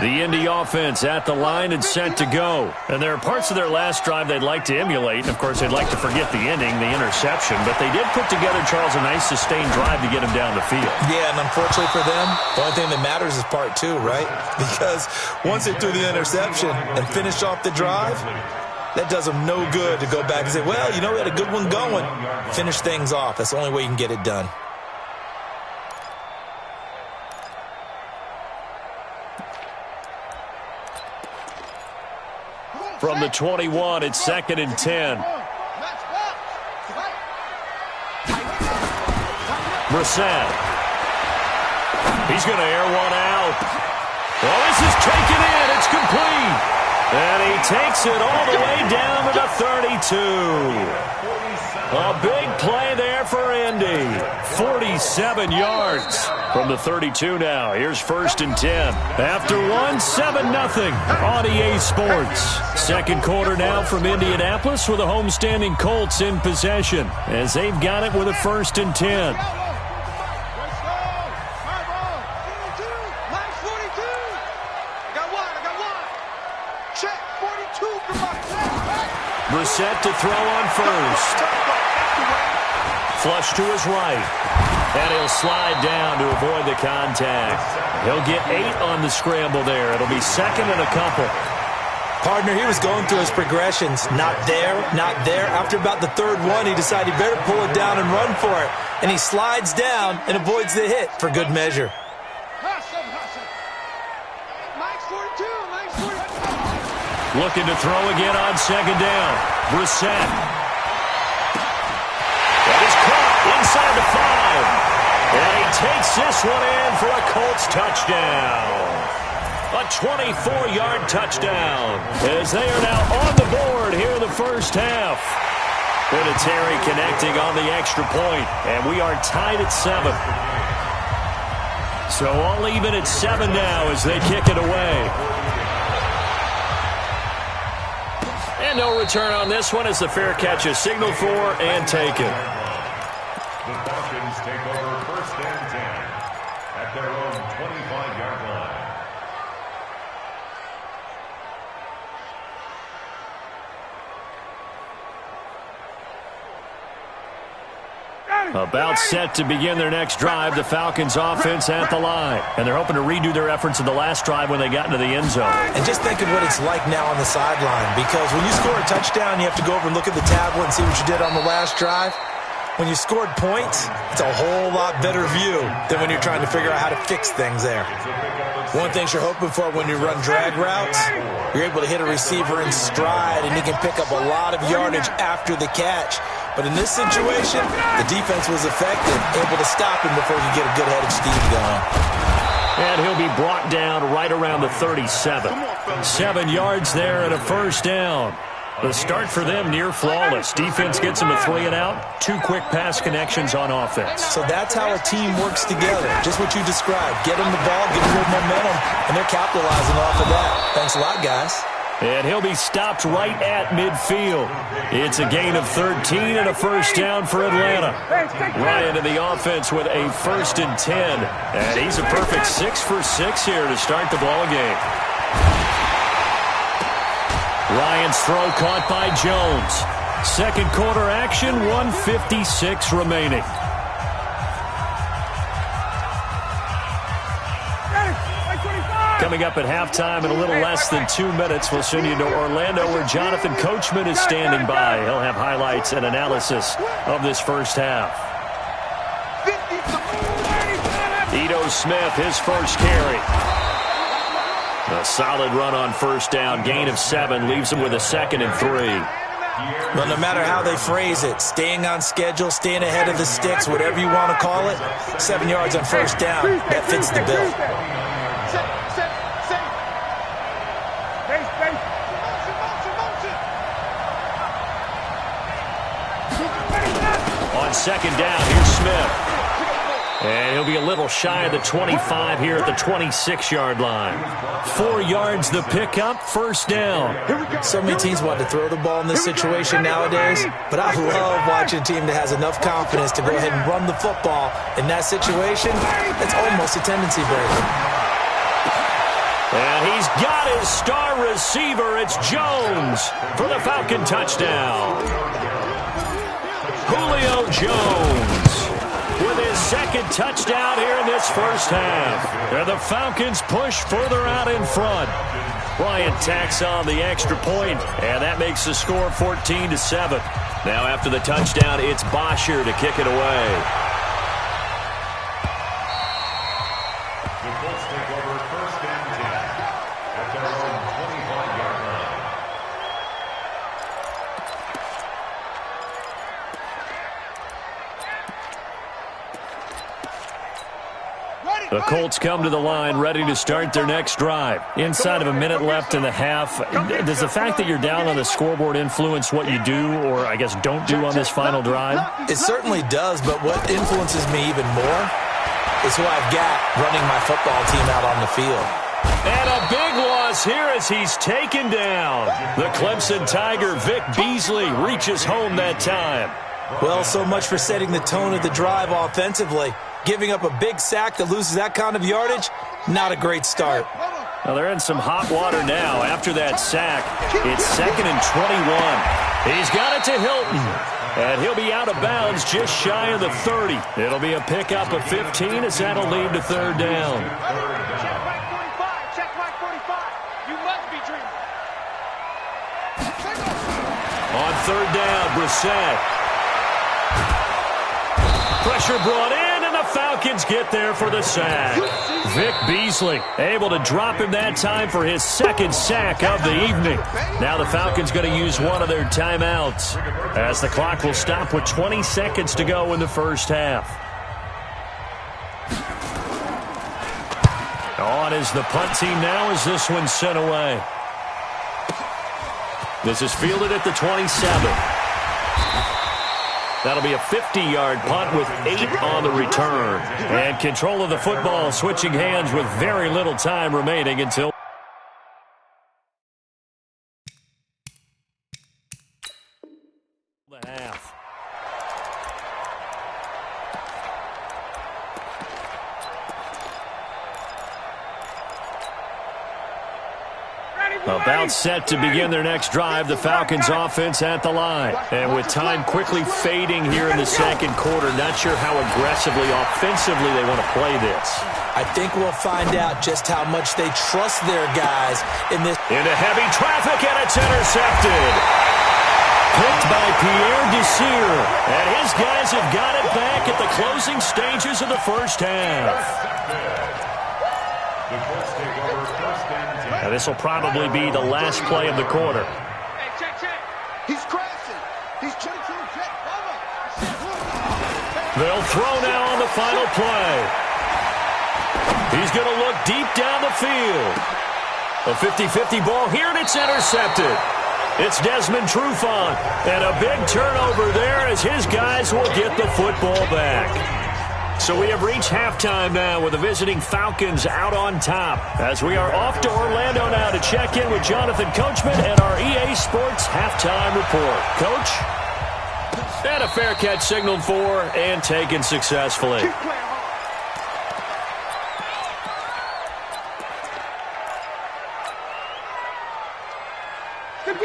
The Indy offense at the line and set to go. And there are parts of their last drive they'd like to emulate. And, of course, they'd like to forget the ending, the interception. But they did put together, Charles, a nice sustained drive to get him down the field. Yeah, and unfortunately for them, the only thing that matters is part two, right? Because once they threw the interception and finished off the drive, that does them no good to go back and say, well, you know, we had a good one going. Finish things off. That's the only way you can get it done. From the 21, it's 2nd and 10. Brissett. He's going to air one out. Well, this is taken in. It's complete. And he takes it all the way down to the 32. A big play there for Indy. 47 yards from the 32 now. Here's 1st and 10. After one, 7-0 on EA Sports. Second quarter now from Indianapolis with the homestanding Colts in possession as they've got it with a 1st and 10. Brissett to throw on first. Flush to his right. And he'll slide down to avoid the contact. He'll get 8 on the scramble there. It'll be 2nd and a couple. Partner, he was going through his progressions. Not there, not there. After about the 3rd one, he decided he better pull it down and run for it. And he slides down and avoids the hit for good measure. Looking to throw again on 2nd down. Brissett. That is caught inside the 5. And he takes this one in for a Colts touchdown. A 24-yard touchdown as they are now on the board here in the first half. Vinatieri connecting on the extra point, and we are tied at 7. So all even at 7 now as they kick it away. And no return on this one as the fair catch is signaled for and taken. The Falcons take over 1st and 10 at their own 25-yard line. About set to begin their next drive, the Falcons offense at the line. And they're hoping to redo their efforts in the last drive when they got into the end zone. And just think of what it's like now on the sideline, because when you score a touchdown, you have to go over and look at the tablet and see what you did on the last drive. When you scored points, it's a whole lot better view than when you're trying to figure out how to fix things there. One thing you're hoping for when you run drag routes, you're able to hit a receiver in stride, and he can pick up a lot of yardage after the catch. But in this situation, the defense was effective, able to stop him before you get a good-headed Steve going. And he'll be brought down right around the 37. 7 yards there and a 1st down. The start for them near flawless. Defense gets them a 3 and out. 2 quick pass connections on offense. So that's how a team works together. Just what you described. Get them the ball, get a little momentum, and they're capitalizing off of that. Thanks a lot, guys. And he'll be stopped right at midfield. It's a gain of 13 and a 1st down for Atlanta. Ryan to the offense with a 1st and 10. And he's a perfect 6 for 6 here to start the ball game. Ryan's throw caught by Jones. Second quarter action, 1:56 remaining. Coming up at halftime in a little less than 2 minutes, we'll send you to Orlando where Jonathan Coachman is standing by. He'll have highlights and analysis of this first half. Ito Smith, his first carry. A solid run on 1st down. Gain of 7 leaves him with a 2nd and 3. Well, no matter how they phrase it, staying on schedule, staying ahead of the sticks, whatever you want to call it, 7 yards on 1st down, that fits the bill. On 2nd down, here's Smith. And he'll be a little shy of the 25 here at the 26-yard line. 4 yards the pickup, 1st down. So many teams want to throw the ball in this situation nowadays, but I love watching a team that has enough confidence to go ahead and run the football. In that situation, it's almost a tendency breaker. And he's got his star receiver. It's Jones for the Falcon touchdown. Julio Jones with his second touchdown here in this first half. And the Falcons push further out in front. Bryant tacks on the extra point, and that makes the score 14-7. Now after the touchdown, it's Bosher to kick it away. The Colts take over first and 10 at their own 25-yard line. The Colts come to the line ready to start their next drive. Inside of a minute left in the half, does the fact that you're down on the scoreboard influence what you do or, I guess, don't do on this final drive? It certainly does, but what influences me even more is who I've got running my football team out on the field. And a big loss here as he's taken down. The Clemson Tiger, Vic Beasley, reaches home that time. Well, so much for setting the tone of the drive offensively. Giving up a big sack that loses that kind of yardage, not a great start. Well, they're in some hot water now. After that sack, it's 2nd and 21. He's got it to Hilton, and he'll be out of bounds just shy of the 30. It'll be a pickup of 15 as that'll lead to third down. Check back 45. Check back 45. You must be dreaming. On third down, Brissett. Pressure brought in, and the Falcons get there for the sack. Vic Beasley able to drop him that time for his second sack of the evening. Now the Falcons going to use one of their timeouts as the clock will stop with 20 seconds to go in the first half. On is the punt team now as this one's sent away. This is fielded at the 27. That'll be a 50-yard punt with 8 on the return. And control of the football switching hands with very little time remaining until the half. About set to begin their next drive, the Falcons offense at the line. And with time quickly fading here in the second quarter, not sure how aggressively, offensively they want to play this. I think we'll find out just how much they trust their guys in this. Into heavy traffic, and it's intercepted. Picked by Pierre Desir. And his guys have got it back at the closing stages of the first half. The Colts take over first and 10. Now, this will probably be the last play of the quarter. Hey, check. He's crashing. He's chasing jet cover. They'll throw now on the final play. He's going to look deep down the field. A 50-50 ball here, and it's intercepted. It's Desmond Trufant, and a big turnover there as his guys will get the football back. So we have reached halftime now with the visiting Falcons out on top as we are off to Orlando now to check in with Jonathan Coachman and our EA Sports halftime report. Coach? And a fair catch signaled for and taken successfully.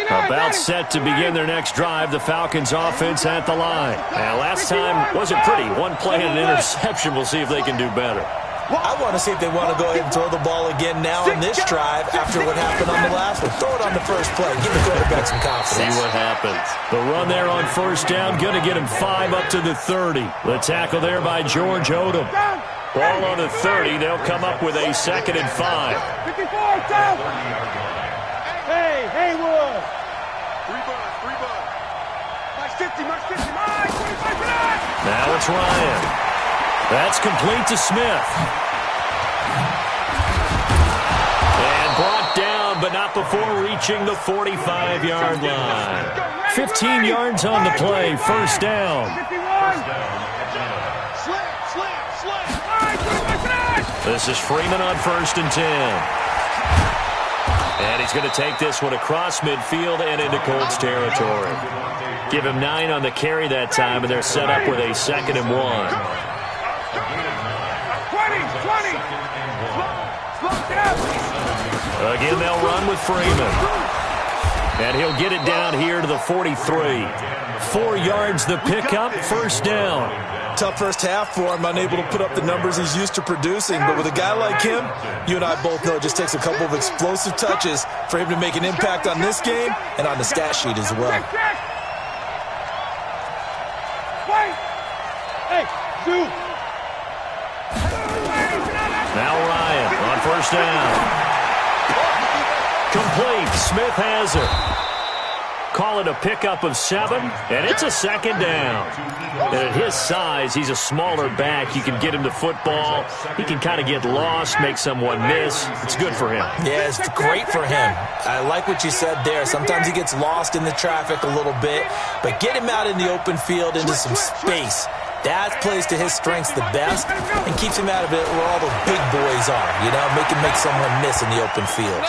About set to begin their next drive, the Falcons offense at the line. Now, last time wasn't pretty. One play and an interception. We'll see if they can do better. I want to see if they want to go ahead and throw the ball again now in this drive after what happened on the last one. Throw it on the first play. Give the quarterback some confidence. See what happens. The run there on first down, going to get him 5 up to the 30. The tackle there by George Odom. Ball on the 30. They'll come up with a 2nd and 5. 54, down. Hey, Haywood. 3 bud. March 50, March 50, March 25 for that. Now it's Ryan. That's complete to Smith. And brought down, but not before reaching the 45-yard line. 15 yards on the play, first down. 51. Slam. This is Freeman on 1st and 10. And he's going to take this one across midfield and into Colts territory. Give him 9 on the carry that time, and they're set up with a 2nd and 1. 20. Again, they'll run with Freeman. And he'll get it down here to the 43. 4 yards the pickup, first down. Tough first half for him, unable to put up the numbers he's used to producing. But with a guy like him, you and I both know it just takes a couple of explosive touches for him to make an impact on this game and on the stat sheet as well. Now Ryan on first down. Complete. Smith has it. Call it a pickup of 7, and it's a second down. And at his size, he's a smaller back. You can get him to football. He can kind of get lost, make someone miss. It's good for him. Yeah, it's great for him. I like what you said there. Sometimes he gets lost in the traffic a little bit, but get him out in the open field into some space. That plays to his strengths the best and keeps him out of it where all those big boys are, you know, make someone miss in the open field.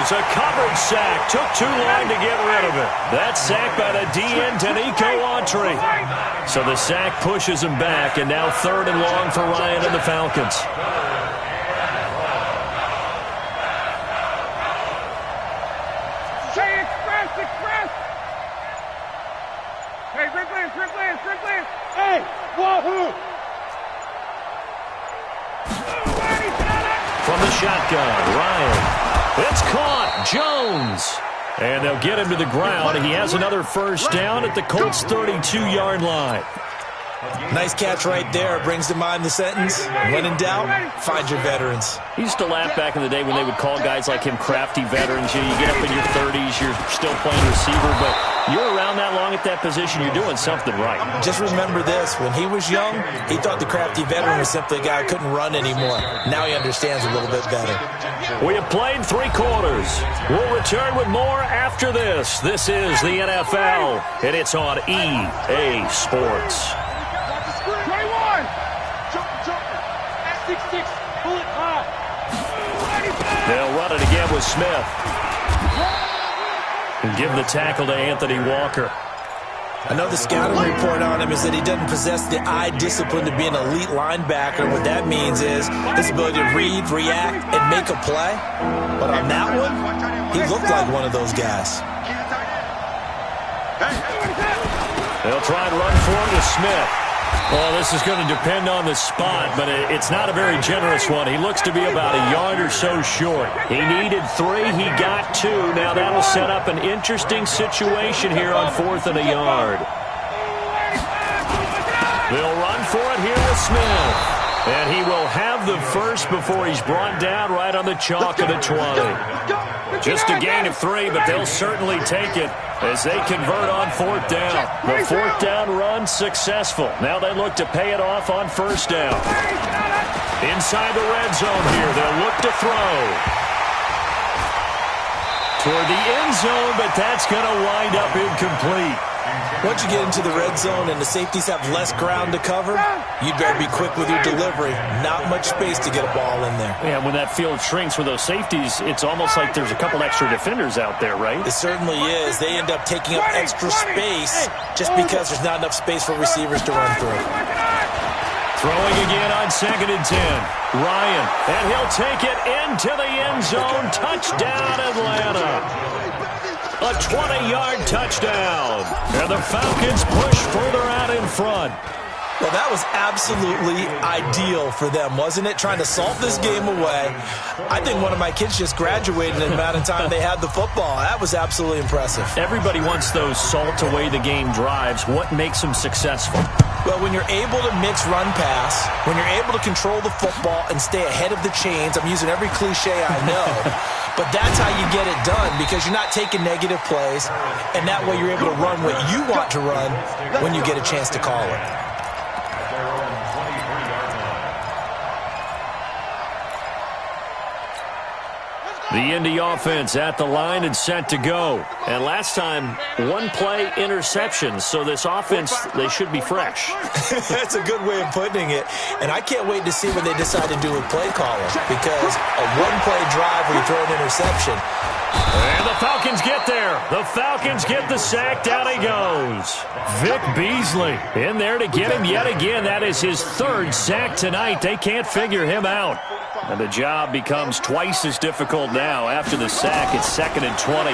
A coverage sack. Took too long to get rid of it. That sack by the DN, Danico Autry. So the sack pushes him back, and now 3rd and long for Ryan and the Falcons. Hey, express! Hey, Rick Lance! Hey, wahoo! From the shotgun, Ryan. It's caught. Jones. And they'll get him to the ground. He has another first down at the Colts' 32-yard line. Nice catch right there. Brings to mind the sentence, when in doubt, find your veterans. He used to laugh back in the day when they would call guys like him crafty veterans. You get up in your 30s, you're still playing receiver, but you're around that long at that position, you're doing something right. Just remember this. When he was young, he thought the crafty veteran was simply a guy who couldn't run anymore. Now he understands a little bit better. We have played 3 quarters. We'll return with more after this. This is the NFL, and it's on EA Sports. 21! Jumper! At 6'6", bullet high. They'll run it again with Smith. And give the tackle to Anthony Walker. I know the scouting report on him is that he doesn't possess the eye discipline to be an elite linebacker. What that means is his ability to read, react, and make a play. But on that one, he looked like one of those guys. They'll try and run for it with Smith. Well, this is going to depend on the spot, but it's not a very generous one. He looks to be about a yard or so short. He needed 3. He got 2. Now that'll set up an interesting situation here on 4th and a yard. They'll run for it here with Smith. And he will have the first before he's brought down right on the chalk of the 20. Just a gain of 3, but they'll certainly take it as they convert on 4th down. The 4th down run successful. Now they look to pay it off on 1st down. Inside the red zone here, they'll look to throw. Toward the end zone, but that's going to wind up incomplete. Once you get into the red zone and the safeties have less ground to cover, you'd better be quick with your delivery. Not much space to get a ball in there. Yeah, when that field shrinks with those safeties, it's almost like there's a couple extra defenders out there, right? It certainly is. They end up taking up extra space just because there's not enough space for receivers to run through. Throwing again on 2nd and 10. Ryan, and he'll take it into the end zone. Touchdown, Atlanta. A 20-yard touchdown. And the Falcons push further out in front. Well, that was absolutely ideal for them, wasn't it? Trying to salt this game away. I think one of my kids just graduated in the amount of time they had the football. That was absolutely impressive. Everybody wants those salt away the game drives. What makes them successful? Well, when you're able to mix run pass, when you're able to control the football and stay ahead of the chains, I'm using every cliche I know, but that's how you get it done because you're not taking negative plays, and that way you're able to run what you want to run when you get a chance to call it. The Indy offense at the line and set to go. And last time, one-play interception. So this offense, they should be fresh. That's a good way of putting it. And I can't wait to see what they decide to do with play calling. Because a one-play drive where you throw an interception. And the Falcons get there. The Falcons get the sack. Down he goes. Vic Beasley in there to get him yet again. That is his third sack tonight. They can't figure him out. And the job becomes twice as difficult now. After the sack, it's 2nd and 20.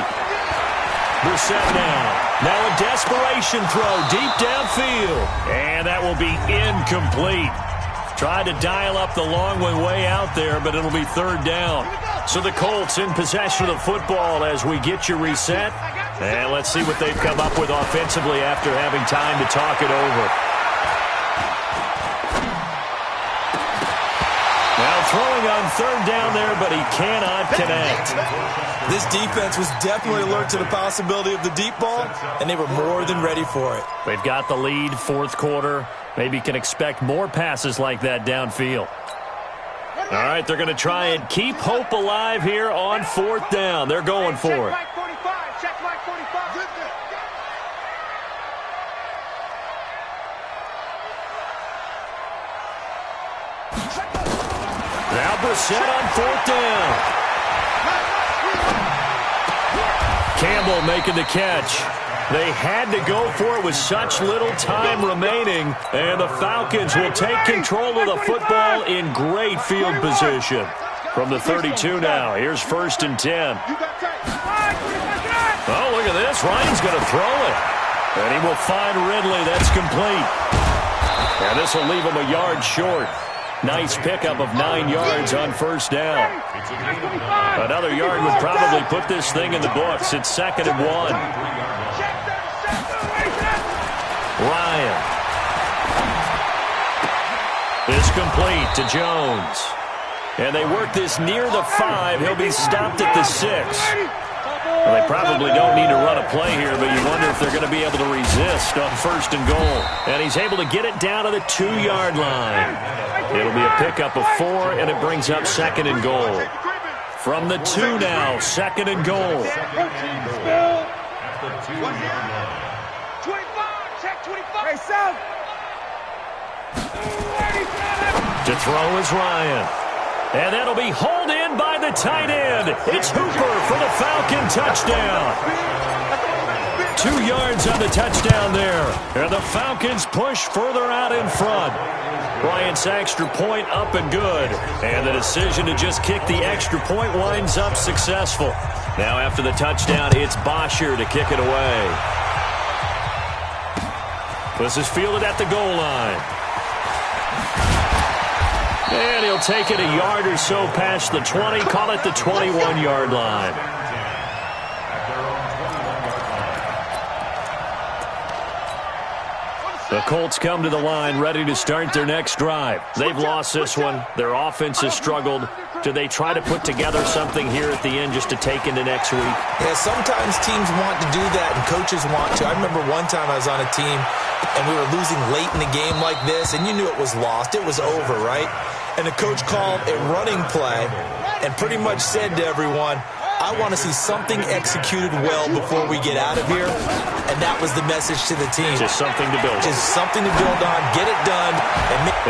Brissett now a desperation throw deep downfield. And that will be incomplete. Tried to dial up the long way out there, but it'll be 3rd down. So the Colts in possession of the football as we get you reset. And let's see what they've come up with offensively after having time to talk it over. Now throwing on 3rd down there, but he cannot connect. This defense was definitely alert to the possibility of the deep ball, and they were more than ready for it. They've got the lead, 4th quarter. Maybe can expect more passes like that downfield. All right, they're going to try and keep hope alive here on 4th down. They're going for it. Check 45. Check 45. Now Brissett on 4th down. Campbell making the catch. They had to go for it with such little time remaining, and the Falcons will take control of the football in great field position. From the 32 now, here's 1st and 10. Oh, look at this. Ryan's going to throw it. And he will find Ridley. That's complete. And this will leave him a yard short. Nice pickup of 9 yards on 1st down. Another yard would probably put this thing in the books. It's 2nd and 1. Ryan is complete to Jones. And they work this near the 5. He'll be stopped at the 6. Well, they probably don't need to run a play here, but you wonder if they're going to be able to resist on 1st and goal. And he's able to get it down to the 2-yard line. It'll be a pickup of 4, and it brings up 2nd and goal. From the 2 now, 2nd and goal. 25. Check 25. Hey, South. To throw is Ryan. And that'll be hauled in by the tight end. It's Hooper for the Falcon touchdown. 2 yards on the touchdown there. And the Falcons push further out in front. Bryant's extra point up and good. And the decision to just kick the extra point winds up successful. Now after the touchdown, it's Bosher to kick it away. This is fielded at the goal line. And he'll take it a yard or so past the 20, call it the 21-yard line. The Colts come to the line ready to start their next drive. They've lost this one. Their offense has struggled. Do they try to put together something here at the end just to take into next week? Yeah, sometimes teams want to do that and coaches want to. I remember one time I was on a team and we were losing late in the game like this, and you knew it was lost. It was over, right? And the coach called a running play and pretty much said to everyone, I want to see something executed well before we get out of here. And that was the message to the team. Just something to build on. Just something to build on. Get it done.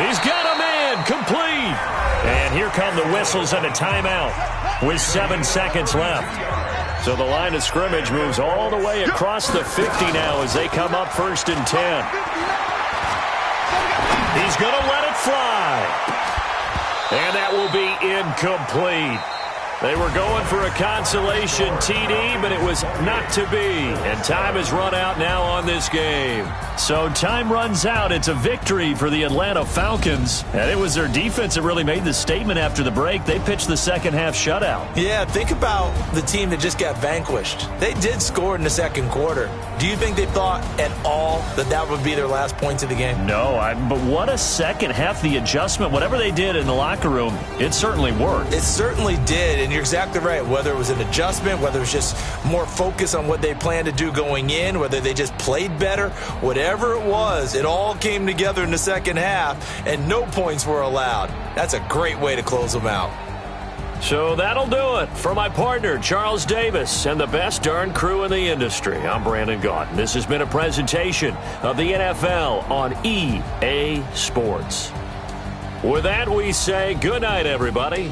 He's got a man. Complete. And here come the whistles and a timeout with 7 seconds left. So the line of scrimmage moves all the way across the 50 now as they come up 1st and 10. He's going to let it fly. And that will be incomplete. They were going for a consolation TD, but it was not to be. And time has run out now on this game. So time runs out. It's a victory for the Atlanta Falcons. And it was their defense that really made the statement after the break. They pitched the second-half shutout. Yeah, think about the team that just got vanquished. They did score in the 2nd quarter. Do you think they thought at all that that would be their last points of the game? No, but what a second half. The adjustment, whatever they did in the locker room, it certainly worked. It certainly did, and you're exactly right. Whether it was an adjustment, whether it was just more focus on what they planned to do going in, whether they just played better, whatever it was, it all came together in the second half, and no points were allowed. That's a great way to close them out. So that'll do it for my partner, Charles Davis, and the best darn crew in the industry. I'm Brandon Gaudin. This has been a presentation of the NFL on EA Sports. With that, we say good night, everybody.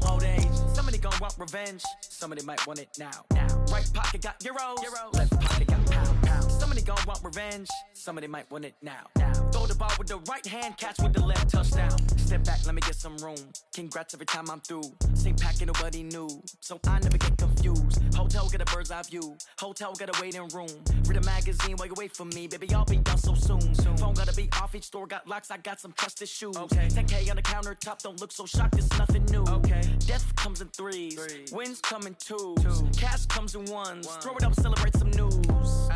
from old age. Somebody gon' want revenge, somebody might want it now. Right pocket got euros, left pocket got pound. Somebody gon' want revenge, somebody might want it now. Throw the ball with the right hand, catch with the left, touchdown. Step back, let me get some room. Congrats every time I'm through. Same packet, nobody knew, so I never get confused. Hotel get a bird's eye view, hotel got a waiting room. Read a magazine while you wait for me, baby, I'll be done so soon. Phone gotta be off, each store got locks, I got some trusted shoes. 10K on the countertop, don't look so shocked, it's nothing new. Death comes in threes, wins come in twos, cash comes in ones. Throw it up, celebrate some news.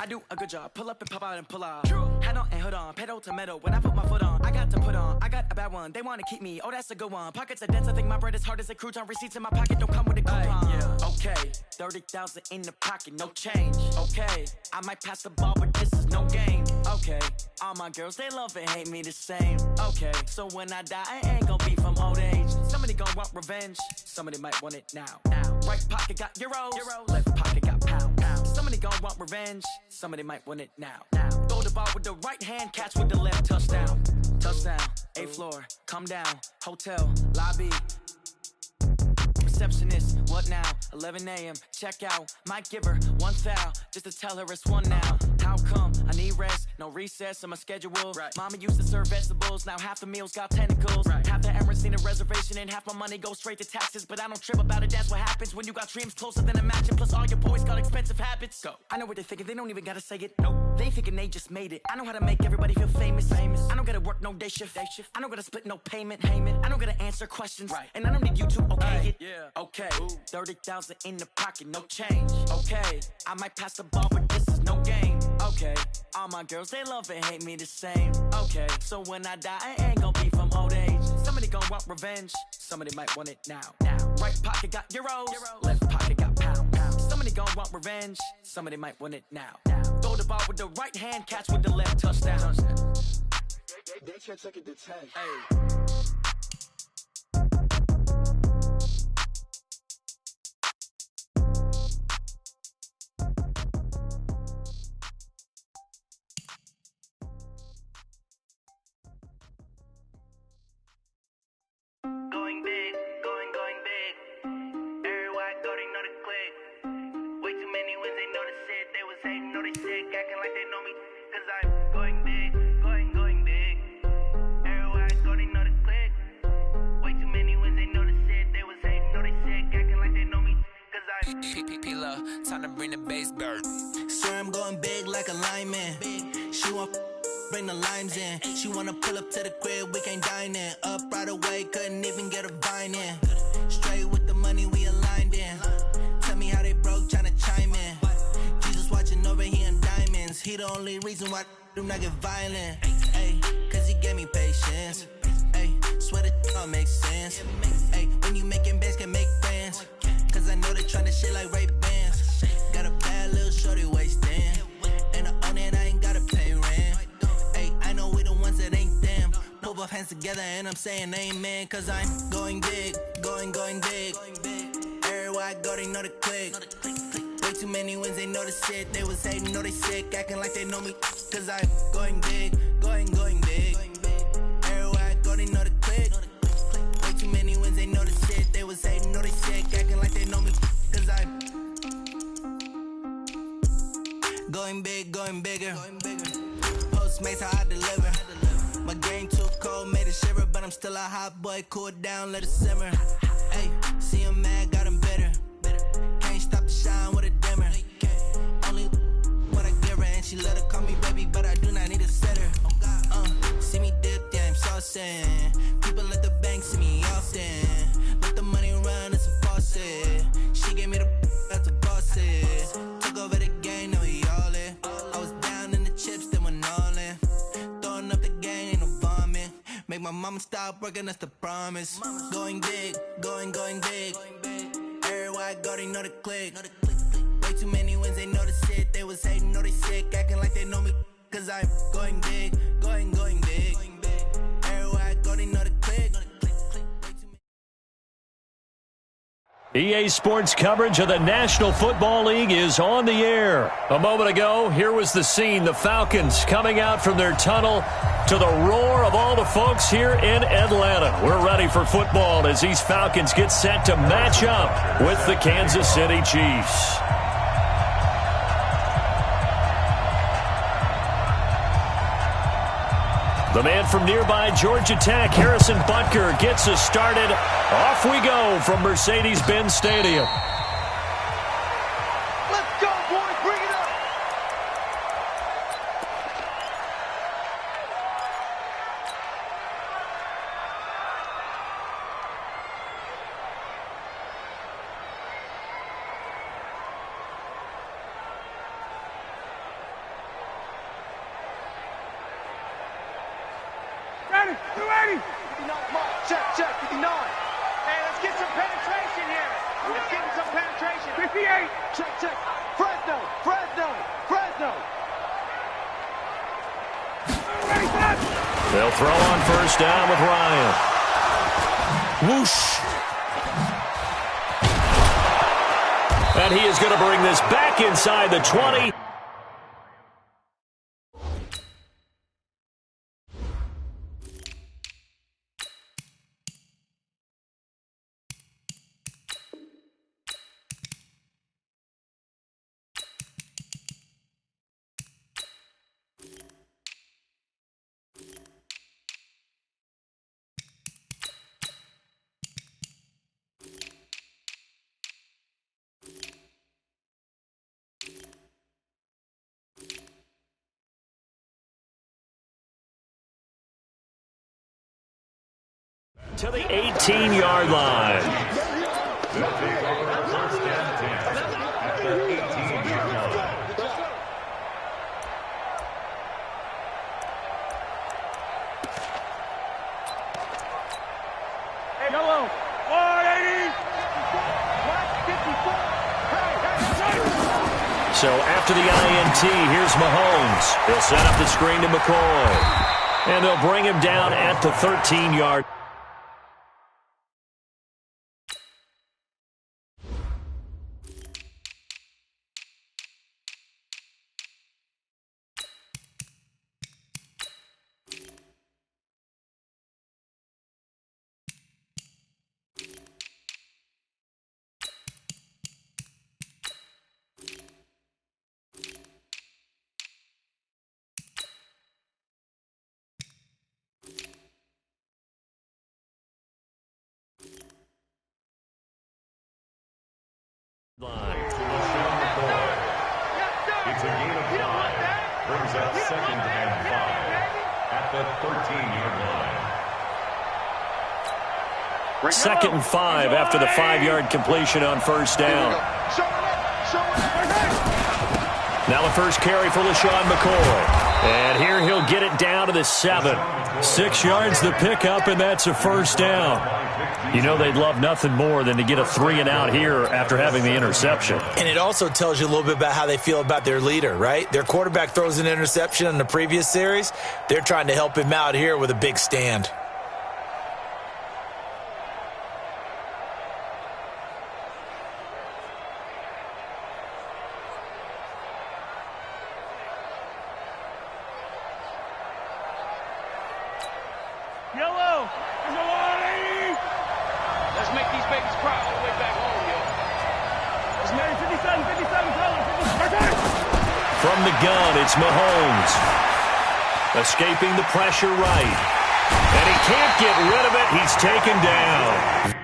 I do a good job, pull up and pop out and pull out. Head on and hood on, pedal to metal. When I put my foot on, I got to put on. I got a bad one, they wanna keep me, oh that's a good one. Pockets are dense, I think my bread is hard as a crouton. Receipts in my pocket don't come with a coupon. Okay, 30,000 in the pocket, no change. Okay, I might pass the ball, but this is no game. Okay, all my girls, they love and hate me the same. Okay, so when I die, I ain't gon' be from old age. Somebody gon' want revenge, somebody might want it now. Right pocket got euros, left pocket got pound. Somebody gon' want revenge, somebody might want it now. Throw the ball with the right hand, catch with the left, touchdown. Touchdown, 8th floor, come down, hotel, lobby. Receptionist, what now? 11 a.m. check out. Might give her one foul just to tell her it's one now. How come? I need rest, no recess in my schedule. Mama used to serve vegetables, now half the meals got tentacles. Half the errands need a reservation and half my money goes straight to taxes. But I don't trip about it, that's what happens when you got dreams closer than a mansion. Plus all your boys got expensive habits. Go. I know what they're thinking, they don't even gotta say it. Nope. They thinking they just made it. I know how to make everybody feel famous. I don't gotta work no day shift. I don't gotta split no payment. I don't gotta answer questions. And I don't need you to okay it. Okay, 30,000 in the pocket, no change. Okay, I might pass the ball, but this is no game. Okay, all my girls, they love and hate me the same. Okay, so when I die, I ain't gon' be from old age. Somebody gon' want revenge, somebody might want it now. Right pocket got euros, left pocket got pound. Somebody gon' want revenge, somebody might want it now. Throw the ball with the right hand, catch with the left, touchdown. They can't take it to 10. Going big, going big. Everywhere I go, they know the click. Way too many wins, they know the shit. They was hating, know they sick, acting like they know me. Cause I'm going big, going big. Everywhere I go, they know the click. Way too many wins, they know the shit. They was hating, know they sick, acting like they know me. Cause I'm P-P-P-Lo, time to bring the bass bird. Swear I'm going big like a lineman. She want bring the limes in. She wanna pull up to the crib, we can't dine in. Up right away, couldn't even get a vine in. Straight with the money we aligned in. Tell me how they broke, tryna chime in. Jesus watching over here in diamonds. He the only reason why I do not get violent. Ay, cause he gave me patience. Ay, swear that all makes sense. Ay, when you making bands, can make friends. Cause I know they tryna shit like Ray-Bans. Got a bad little shorty wasting. And I own it, I ain't gotta pay rent. I know we the ones that ain't them. Pull both hands together and I'm saying amen. Cause I'm going big, going big. Everywhere I go, they know the click. Way too many wins, they know the shit. They was hating, know they sick, acting like they know me. Cause I'm going big, going big. Everywhere I go, they know the click. Way too many wins, they know the shit. They was hating, know they sick, acting like they know me. Cause I'm going big, going bigger. Postmates how I deliver. My game too cold, made it shiver, but I'm still a hot boy. Cool it down, let it simmer. Hey, see him mad, got him bitter. Can't stop the shine with a dimmer. Only what I give her, and she let her call me baby, but I do not need a setter. See me dip, yeah, I'm saucing. People at the bank see me often. Let the money run, it's a faucet. She gave me the that's a boss it. Took over the game, now we all in. I was down in the chips, then went all in. Throwing up the gang, ain't no vomit. Make my mama stop working, that's the promise. Going big, going big. Everywhere I go, they know the click. Way too many wins, they know the shit. They was hating, know they sick, acting like they know me. Cause I'm going big, going big. Everywhere I go, they know the click. EA Sports coverage of the National Football League is on the air. A moment ago, here was the scene. The Falcons coming out from their tunnel to the roar of all the folks here in Atlanta. We're ready for football as these Falcons get set to match up with the Kansas City Chiefs. The man from nearby Georgia Tech, Harrison Butker, gets us started. Off we go from Mercedes-Benz Stadium. Let's go, boys. Bring it up. Ready? You ready? 59 mark. Check, 59. Hey, let's get some penetration here. Let's get some penetration. 58. Check. Fresno. Ready, set. They'll throw on first down with Ryan. Whoosh. And he is going to bring this back inside the 20. To the 18-yard line. They'll take over first and 10 at the 18-yard line. Hey, hello. 180. 54. So after the INT, here's Mahomes. He'll set up the screen to McCoy. And they'll bring him down at the 13-yard. It's a gain of 5. Brings up 2nd and 5 at the 13-yard line. 2nd and 5 after the 5-yard completion on first down. Now the first carry for LaShawn McCoy. And here he'll get it down to the 7. 6 yards the pickup, and that's a first down. You know they'd love nothing more than to get a 3-and-out here after having the interception. And it also tells you a little bit about how they feel about their leader, right? Their quarterback throws an interception in the previous series. They're trying to help him out here with a big stand. Yellow. There's a 180. Let's make these babies cry all the way back home, yo. Let's make 57, color. From the gun, it's Mahomes. Escaping the pressure right. And he can't get rid of it. He's taken down.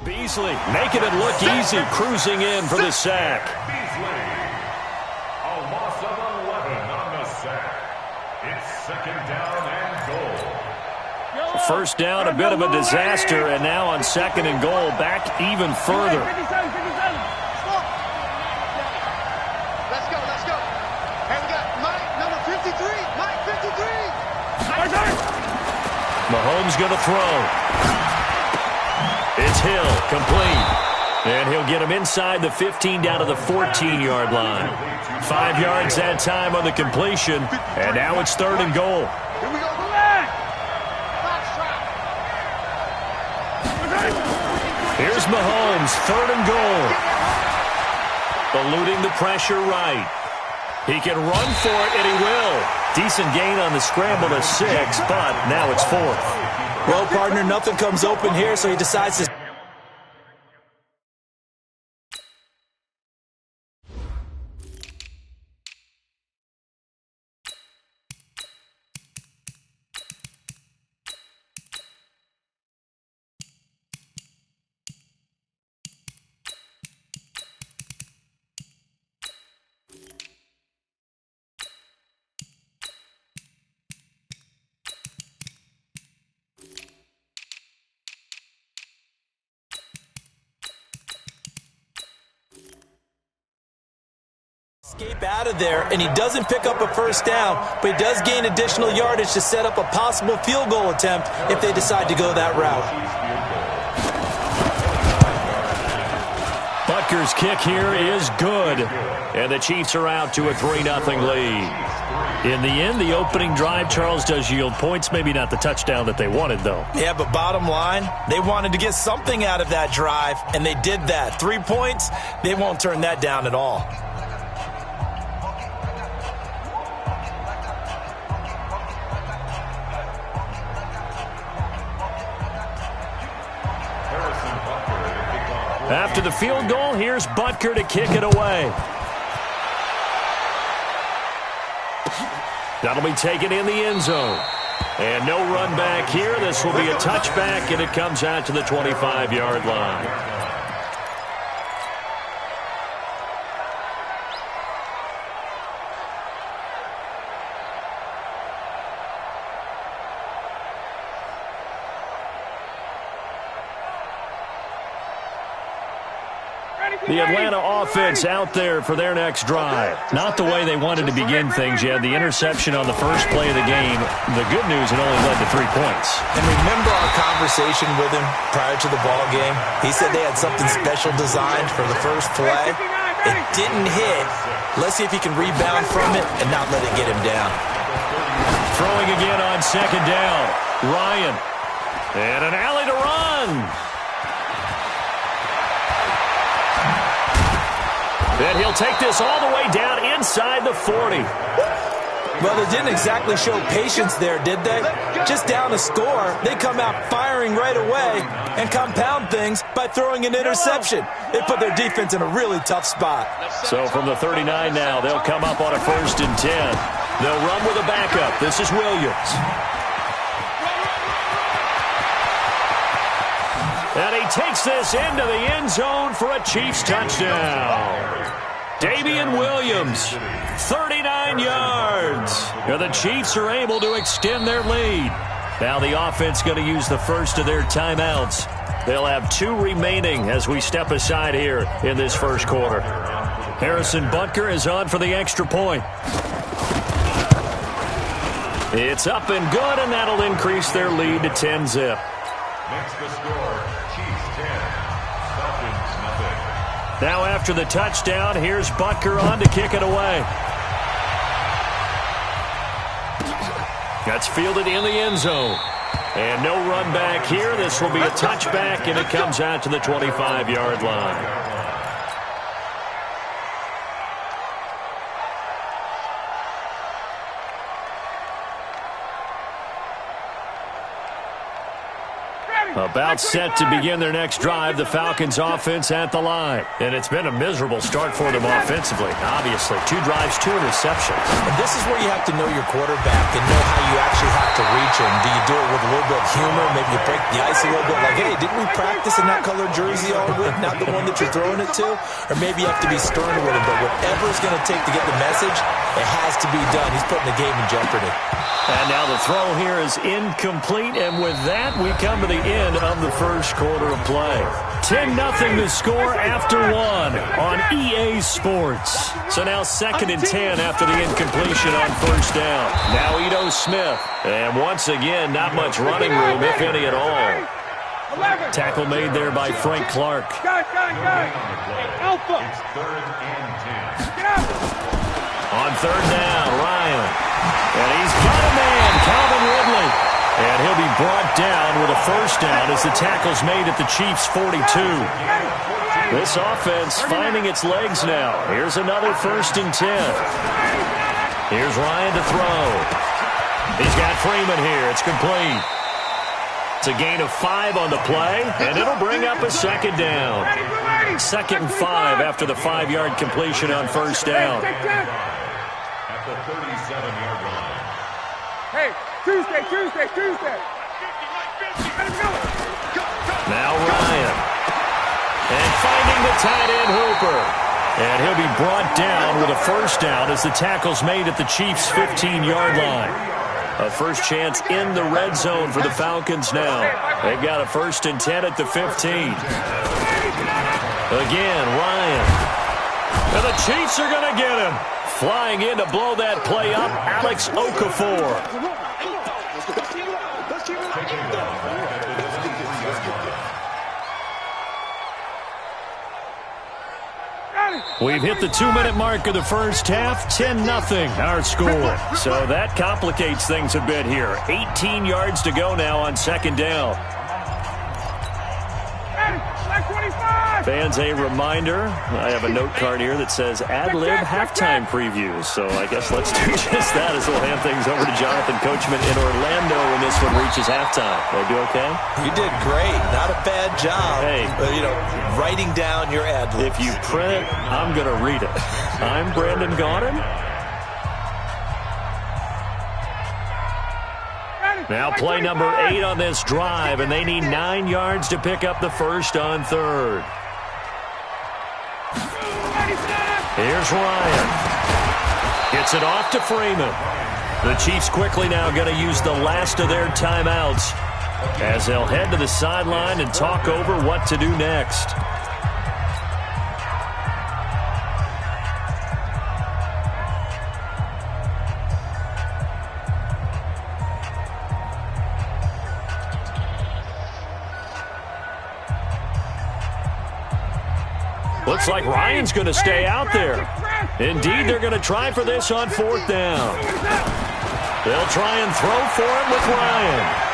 Beasley making it look easy, cruising in for the sack. Beasley. A loss of 11 on the sack. It's 2nd down and goal. first down, a bit of a disaster, and now on 2nd and goal, back even further. Let's go, let's go. Hey, we got Mike, number 53. Mike, 53. Mahomes going to throw. It's Hill, complete. And he'll get him inside the 15 down to the 14-yard line. 5 yards that time on the completion, and now it's 3rd and goal. Here we go. Here's Mahomes, 3rd and goal. Eluding the pressure right. He can run for it, and he will. Decent gain on the scramble to 6, but now it's 4th. Well, partner, nothing comes open here, so he decides to... escape out of there, and he doesn't pick up a first down, but he does gain additional yardage to set up a possible field goal attempt if they decide to go that route. Butker's kick here is good, and the Chiefs are out to a 3-0 lead. In the end, the opening drive, Charles, does yield points. Maybe not the touchdown that they wanted, though. Yeah, but bottom line, they wanted to get something out of that drive, and they did that. 3 points, they won't turn that down at all. After the field goal, here's Butker to kick it away. That'll be taken in the end zone. And no run back here. This will be a touchback, and it comes out to the 25-yard line. The Atlanta offense out there for their next drive. Not the way they wanted to begin things. You had the interception on the first play of the game. The good news, it only led to 3 points. And remember our conversation with him prior to the ball game? He said they had something special designed for the first play. It didn't hit. Let's see if he can rebound from it and not let it get him down. Throwing again on 2nd down. Ryan. And an alley to run. And he'll take this all the way down inside the 40. Well, they didn't exactly show patience there, did they? Just down a score, they come out firing right away and compound things by throwing an interception. They put their defense in a really tough spot. So from the 39 now, they'll come up on a 1st and 10. They'll run with a backup. This is Williams. And he takes this into the end zone for a Chiefs touchdown. Damian Williams, 39 yards. And the Chiefs are able to extend their lead. Now the offense going to use the first of their timeouts. They'll have 2 remaining as we step aside here in this first quarter. Harrison Butker is on for the extra point. It's up and good, and that'll increase their lead to 10-zip. Makes the score Chiefs 10, Falcons nothing. Now after the touchdown, here's Butker on to kick it away. That's fielded in the end zone. And no run back here. This will be a touchback, and it comes out to the 25-yard line. About set to begin their next drive, the Falcons offense at the line. And it's been a miserable start for them offensively. Obviously, 2 drives, 2 interceptions. And this is where you have to know your quarterback and know how you actually have to reach him. Do you do it with a little bit of humor? Maybe you break the ice a little bit. Like, hey, didn't we practice in that color jersey all week? Not the one that you're throwing it to? Or maybe you have to be sterner with him. But whatever it's going to take to get the message, it has to be done. He's putting the game in jeopardy. And now the throw here is incomplete. And with that, we come to the end of the first quarter of play. 10-0 to score after 1 on EA Sports. So now 2nd and 10 after the incompletion on first down. Now Ito Smith. And once again, not much running room, if any at all. Tackle made there by Frank Clark. Alpha. It's 3rd and 10. On 3rd down, Ryan. And he's got a man, Calvin Ridley. And he'll be brought down with a first down as the tackle's made at the Chiefs' 42. This offense finding its legs now. Here's another 1st and 10. Here's Ryan to throw. He's got Freeman here. It's complete. It's a gain of 5 on the play, and it'll bring up a 2nd down. 2nd and 5 after the 5-yard completion on first down. At the 37-yard line. Hey, Tuesday. Now Ryan. And finding the tight end Hooper. And he'll be brought down with a first down as the tackle's made at the Chiefs' 15-yard line. A first chance in the red zone for the Falcons now. They've got a 1st and 10 at the 15. Again, Ryan. And the Chiefs are going to get him. Flying in to blow that play up, Alex Okafor. We've hit the 2-minute mark of the first half. 10-0 our score. So that complicates things a bit here. 18 yards to go now on 2nd down. Fans, a reminder, I have a note card here that says ad-lib halftime previews. So I guess let's do just that as we'll hand things over to Jonathan Coachman in Orlando when this one reaches halftime. Did I do okay? You did great. Not a bad job. Hey. Writing down your ad-libs. If you print, I'm going to read it. I'm Brandon Gaudin. Now play number 8 on this drive, and they need 9 yards to pick up the first on 3rd. Here's Ryan. Gets it off to Freeman. The Chiefs quickly now going to use the last of their timeouts as they'll head to the sideline and talk over what to do next. Looks like Ryan's going to stay out there. Indeed, they're going to try for this on 4th down. They'll try and throw for him with Ryan.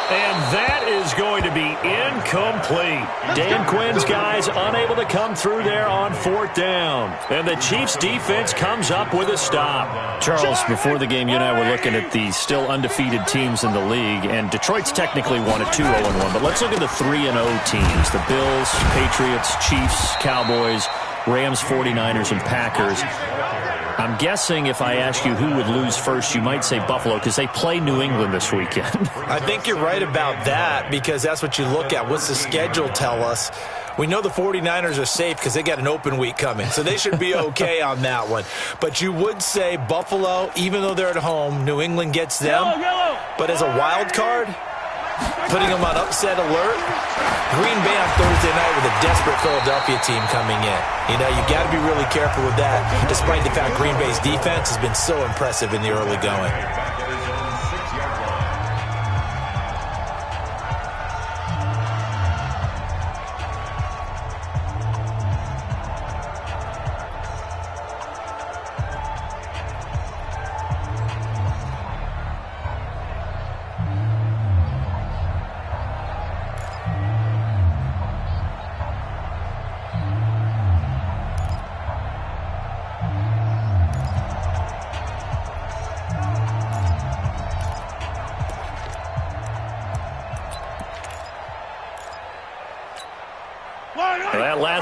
And that is going to be incomplete. Dan Quinn's guys unable to come through there on 4th down. And the Chiefs defense comes up with a stop. Charles, before the game, you and I were looking at the still undefeated teams in the league. And Detroit's technically won at 2-0-1. But let's look at the 3-0 teams. The Bills, Patriots, Chiefs, Cowboys, Rams, 49ers, and Packers. I'm guessing if I ask you who would lose first, you might say Buffalo because they play New England this weekend. I think you're right about that because that's what you look at. What's the schedule tell us? We know the 49ers are safe because they got an open week coming, so they should be okay on that one. But you would say Buffalo, even though they're at home, New England gets them. But as a wild card, putting them on upset alert, Green Bay on Thursday night with a desperate Philadelphia team coming in. You know, you got to be really careful with that, despite the fact Green Bay's defense has been so impressive in the early going.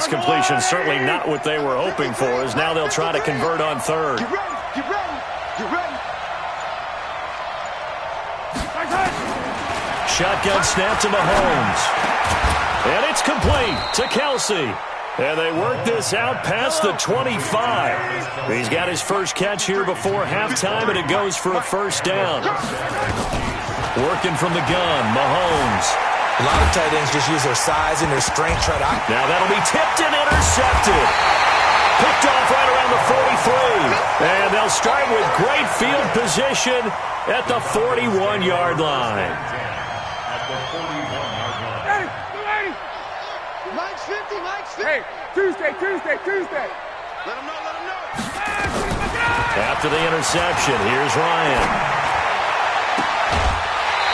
this completion certainly not what they were hoping for, as now they'll try to convert on third. Get ready, get ready, get ready. Shotgun snap to Mahomes. And it's complete to Kelsey. And they work this out past the 25. He's got his first catch here before halftime, and it goes for a first down. Working from the gun, Mahomes. A lot of tight ends just use their size and their strength. Now that'll be tipped and intercepted. Picked off right around the 43. And they'll start with great field position at the 41-yard line. At the 41-yard line. Hey, Mike's 50, Mike's 50. hey, Tuesday. Let him know, let him know. After the interception, here's Ryan.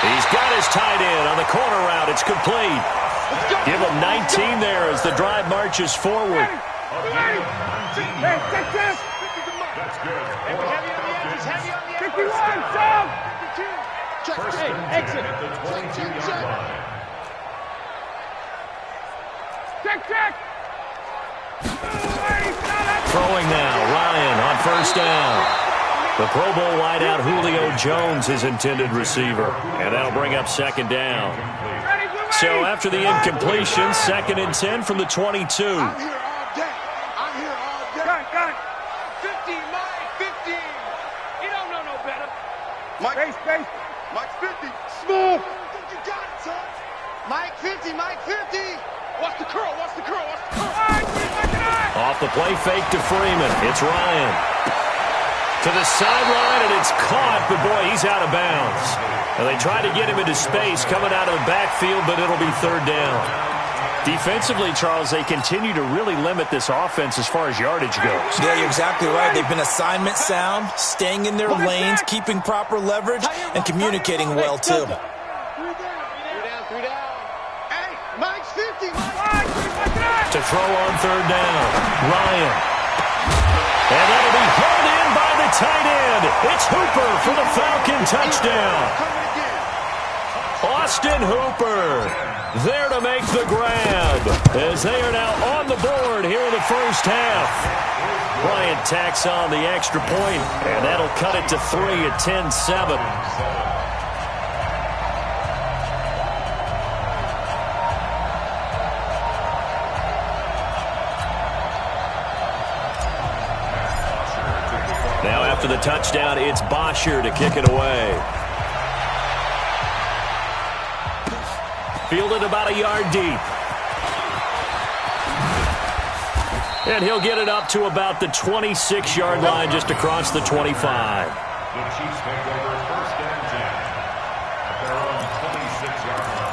He's got his tight end on the corner route. It's complete. Give him 19 there as the drive marches forward. Hey, check this. That's good. Heavy on the edges, heavy on the edges. 51, Sam. 52. First Hey, and 10 exit. at the 22-yard line. Check. Throwing now, Ryan on first down. The Pro Bowl wideout Julio Jones, his intended receiver. And that'll bring up second down. So after the incompletion, 2nd and 10 from the 22. I'm here all day. I'm here all day. Gun. 50, Mike, 50. You don't know no better. Mike, Space. Mike's 50. Smooth. You got it, son. Mike 50, Mike 50. Watch the curl. Off the play fake to Freeman. It's Ryan. To the sideline, and it's caught, but boy, he's out of bounds. And they try to get him into space coming out of the backfield, but it'll be third down. Defensively, Charles, they continue to really limit this offense as far as yardage goes. Yeah, you're exactly right. They've been assignment sound, staying in their lanes, keeping proper leverage, and communicating well, too. 3 down. Hey, Mike's 50, Mike. To throw on third down, Ryan. And that'll be hauled in by the tight end. It's Hooper for the Falcon touchdown. Austin Hooper there to make the grab as they are now on the board here in the first half. Bryant tacks on the extra point, and that'll cut it to 3 at 10-7. Now after the touchdown, it's Bosher to kick it away. Fielded about a yard deep. And he'll get it up to about the 26-yard line, just across the 25. The Chiefs take over first and 10 at their own 26-yard line.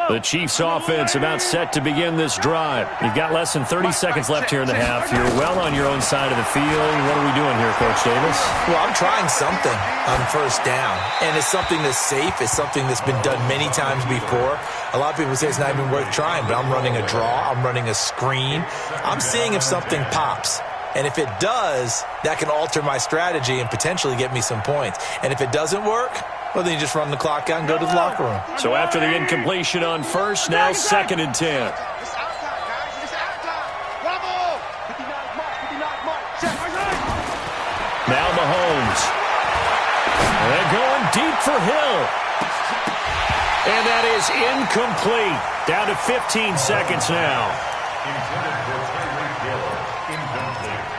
The Chiefs offense about set to begin this drive. You've got less than 30 seconds left here in the half. You're well on your own side of the field. What are we doing here, Coach Davis? Well, I'm trying something on first down, and it's something that's safe. It's something that's been done many times before. A lot of people say it's not even worth trying, but I'm running a draw. I'm running a screen. I'm seeing if something pops. And if it does, that can alter my strategy and potentially get me some points. And if it doesn't work, well, then you just run the clock out and go to the locker room. So after the incompletion on first, now 2nd and 10. It's out time, guys. It's out time. Bravo. 59 mark. Check. Now Mahomes. They're going deep for Hill. And that is incomplete. Down to 15 seconds now. Intended for Tyreek Hill. Incomplete.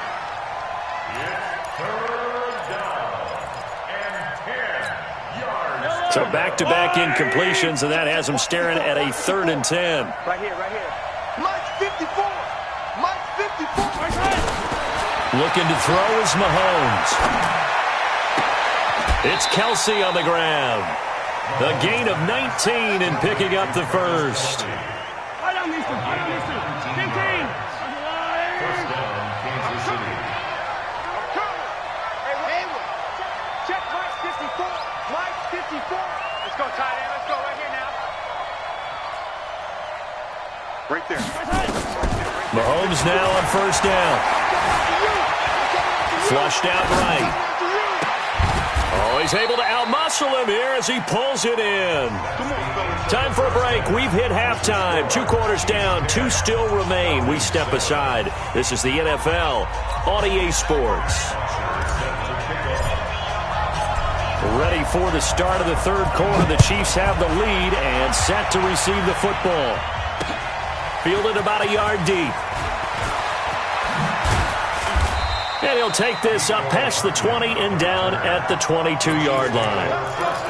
It's third down and 10 yards. So back-to-back incompletions, and that has them staring at a 3rd and 10. Right here. Mike's 54. Mike's 54. Looking to throw is Mahomes. It's Kelsey on the ground. The gain of 19 and picking up the first. I don't need to. 15. First down, Kansas City. Hey, Hayward. Check Mike's 54. Mike's 54. Let's go, tight end. Let's go right here now. Mahomes now on first down. Flushed out right. Oh, he's able to outmuscle him here as he pulls it in. Time for a break. We've hit halftime. 2 quarters down. 2 still remain. We step aside. This is the NFL on EA Sports. Ready for the start of the third quarter. The Chiefs have the lead and set to receive the football. Fielded about a yard deep. And he'll take this up past the 20 and down at the 22-yard line.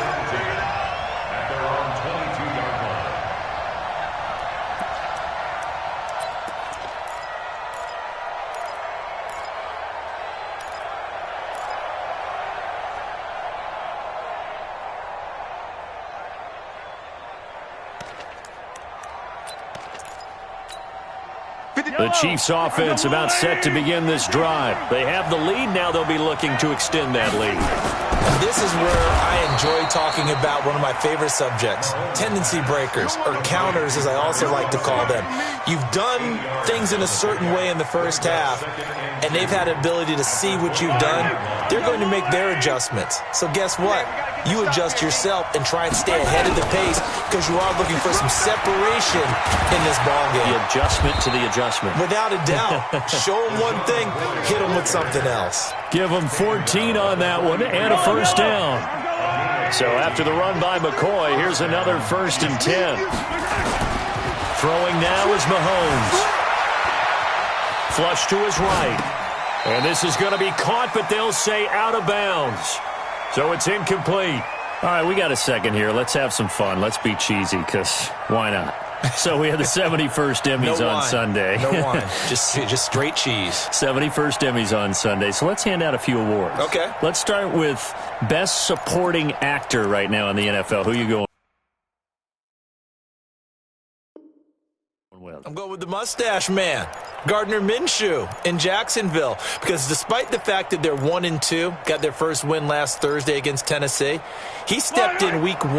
The Chiefs offense about set to begin this drive. They have the lead. Now they'll be looking to extend that lead. And this is where I enjoy talking about one of my favorite subjects, tendency breakers, or counters as I also like to call them. You've done things in a certain way in the first half, and they've had the ability to see what you've done. They're going to make their adjustments. So guess what? You adjust yourself and try and stay ahead of the pace because you are looking for some separation in this ballgame. The adjustment to the adjustment. Without a doubt. Show them one thing, hit them with something else. Give them 14 on that one and a first down. So after the run by McCoy, here's another 1st and 10. Throwing now is Mahomes. Flush to his right. And this is going to be caught, but they'll say out of bounds. So it's incomplete. All right, we got a second here. Let's have some fun. Let's be cheesy, because why not? So we have the 71st Emmys on Sunday. No wine. Just straight cheese. 71st Emmys on Sunday. So let's hand out a few awards. Okay. Let's start with Best Supporting Actor right now in the NFL. Who are you going with? I'm going with the Mustache Man, Gardner Minshew in Jacksonville, because despite the fact that they're 1-2, got their first win last Thursday against Tennessee, he stepped in week 1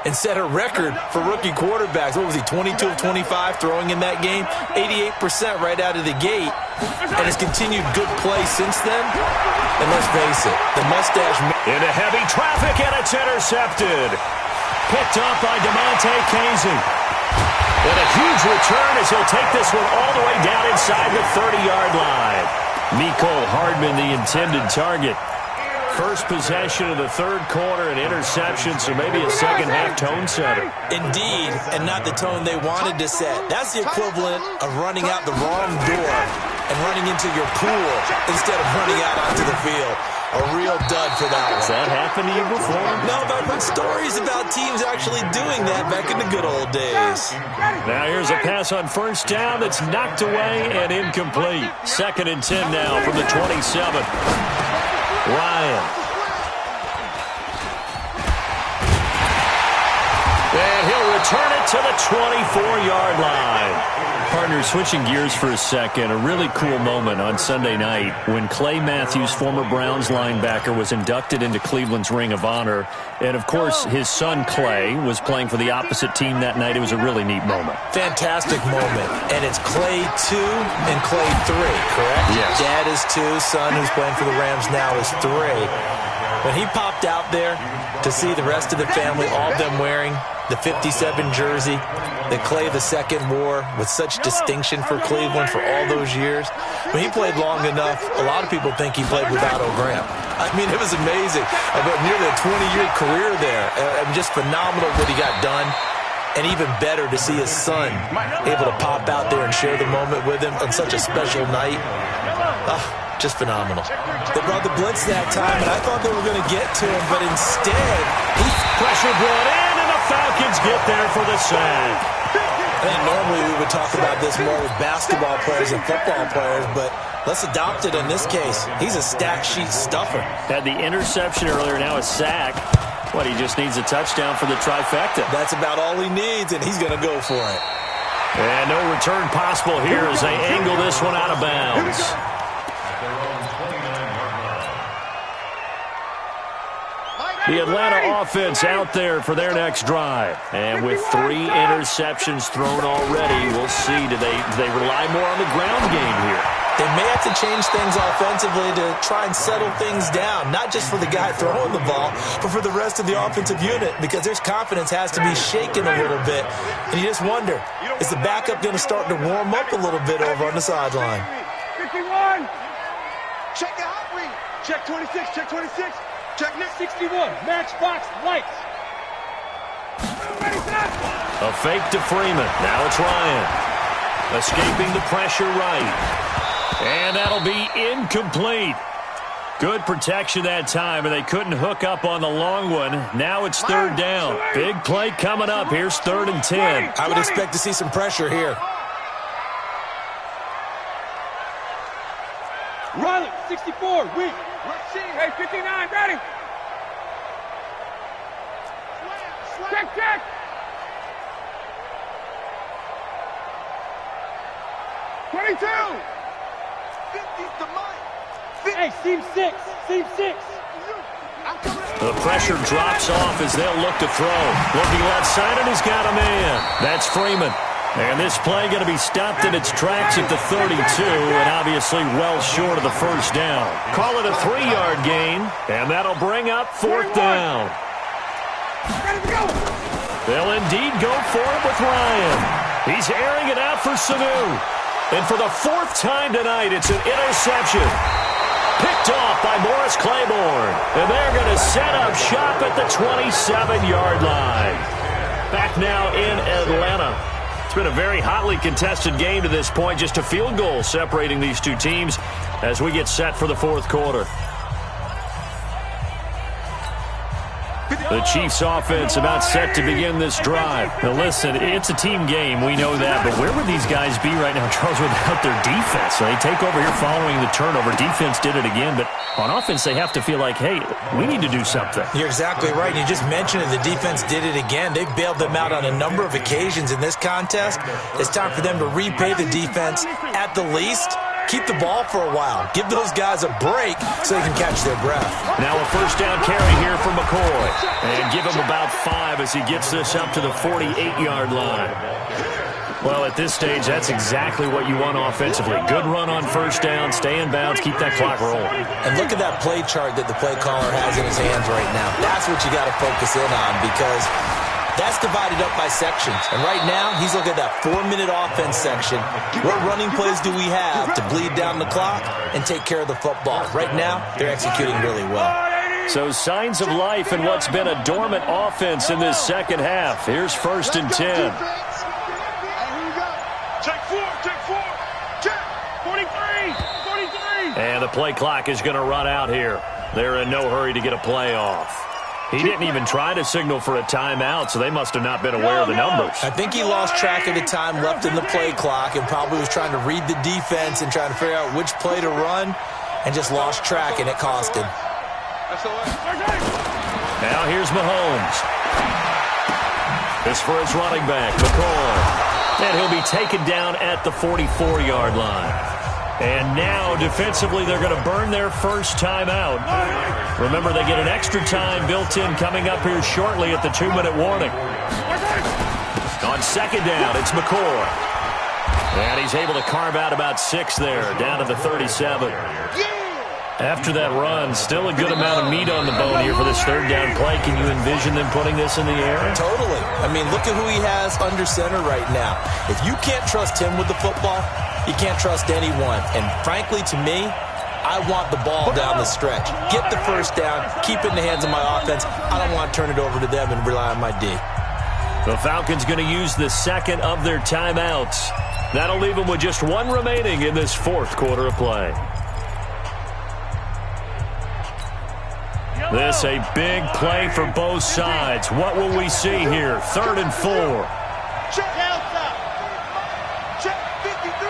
and set a record for rookie quarterbacks. What was he, 22 of 25 throwing in that game? 88% right out of the gate, and has continued good play since then. And let's face it, the Mustache Man. Into heavy traffic, and it's intercepted. Picked up by DeMonte Casey. And a huge return as he'll take this one all the way down inside the 30-yard line. Mecole Hardman, the intended target. First possession of the third quarter, an interception, so maybe a second-half tone setter. Indeed, and not the tone they wanted to set. That's the equivalent of running out the wrong door and running into your pool instead of running out onto the field. A real dud for that one. Has that happened to you before? No, but I've heard stories about teams actually doing that back in the good old days. Now here's a pass on first down that's knocked away and incomplete. 2nd and 10 now from the 27. Ryan. And he'll return it to the 24-yard line. Partner, switching gears for a second, a really cool moment on Sunday night when Clay Matthews, former Browns linebacker, was inducted into Cleveland's Ring of Honor. And, of course, his son Clay was playing for the opposite team that night. It was a really neat moment. Fantastic moment. And it's Clay 2 and Clay 3, correct? Yes. Dad is 2, son who's playing for the Rams now is 3. When he popped out there to see the rest of the family, all of them wearing the 57 jersey that Clay II wore with such distinction for Cleveland for all those years. When he played long enough, a lot of people think he played with Otto Graham. I mean, it was amazing. About nearly a 20-year career there. Just phenomenal what he got done. And even better to see his son able to pop out there and share the moment with him on such a special night. Just phenomenal. They brought the blitz that time, and I thought they were going to get to him, but instead, Pressure brought in, and the Falcons get there for the sack. I think normally we would talk about this more with basketball players and football players, but let's adopt it in this case. He's a stat sheet stuffer. Had the interception earlier, now a sack. What, he just needs a touchdown for the trifecta. That's about all he needs, and he's going to go for it. And no return possible here as they angle this one out of bounds. The Atlanta offense out there for their next drive. And with 3 interceptions thrown already, we'll see. Do they rely more on the ground game here? They may have to change things offensively to try and settle things down, not just for the guy throwing the ball, but for the rest of the offensive unit, because their confidence has to be shaken a little bit. And you just wonder, is the backup going to start to warm up a little bit over on the sideline? 51. Check the hot read. Check 26. Check 26. Check next 61. Matchbox lights. A fake to Freeman. Now it's Ryan. Escaping the pressure right. And that'll be incomplete. Good protection that time, and they couldn't hook up on the long one. Now it's 3rd down. Big play coming up. Here's 3rd and 10. I would expect to see some pressure here. Riley, 64, weak. Hey, 59, ready. Check, check. Hey, seam 6. Seam 6. The pressure drops off as they'll look to throw. Looking left side, and he's got a man. That's Freeman. And this play going to be stopped in its tracks at the 32, and obviously well short of the 1st down. Call it a 3-yard gain, and that'll bring up 4th down. They'll indeed go for it with Ryan. He's airing it out for Sanu. And for the 4th time tonight, it's an interception. Picked off by Morris Claiborne. And they're going to set up shop at the 27-yard line. Back now in Atlanta. It's been a very hotly contested game to this point. Just a field goal separating these two teams as we get set for the 4th quarter. The Chiefs offense about set to begin this drive. Now listen, it's a team game, we know that, but where would these guys be right now, Charles, without their defense? So they take over here following the turnover. Defense did it again, but on offense they have to feel like, hey, we need to do something. You're exactly right. You just mentioned it. The defense did it again. They bailed them out on a number of occasions in this contest. It's time for them to repay the defense at the least. Keep the ball for a while. Give those guys a break so they can catch their breath. Now a 1st down carry here for McCoy. And give him about 5 as he gets this up to the 48-yard line. Well, at this stage, that's exactly what you want offensively. Good run on 1st down, stay in bounds, keep that clock rolling. And look at that play chart that the play caller has in his hands right now. That's what you got to focus in on, because that's divided up by sections. And right now, he's looking at that 4-minute offense section. What running plays do we have to bleed down the clock and take care of the football? Right now, they're executing really well. So signs of life in what's been a dormant offense in this 2nd half. Here's 1st and 10. Check 4, check 4. Check 43. And the play clock is going to run out here. They're in no hurry to get a play off. He didn't even try to signal for a timeout, so they must have not been aware of the numbers. I think he lost track of the time left in the play clock and probably was trying to read the defense and trying to figure out which play to run, and just lost track, and it cost him. Now here's Mahomes. This for his running back, McCoy. And he'll be taken down at the 44-yard line. And now, defensively, they're going to burn their 1st timeout. Remember, they get an extra time built in coming up here shortly at the 2-minute warning. On 2nd down, it's McCoy. And he's able to carve out about 6 there, down to the 37. After that run, still a good amount of meat on the bone here for this 3rd down play. Can you envision them putting this in the air? Totally. I mean, look at who he has under center right now. If you can't trust him with the football, you can't trust anyone. And frankly, to me, I want the ball down the stretch. Get the 1st down, keep it in the hands of my offense. I don't want to turn it over to them and rely on my D. The Falcons going to use the 2nd of their timeouts. That'll leave them with just 1 remaining in this 4th quarter of play. This a big play for both sides. What will we see here? 3rd and 4. Check. Check 53.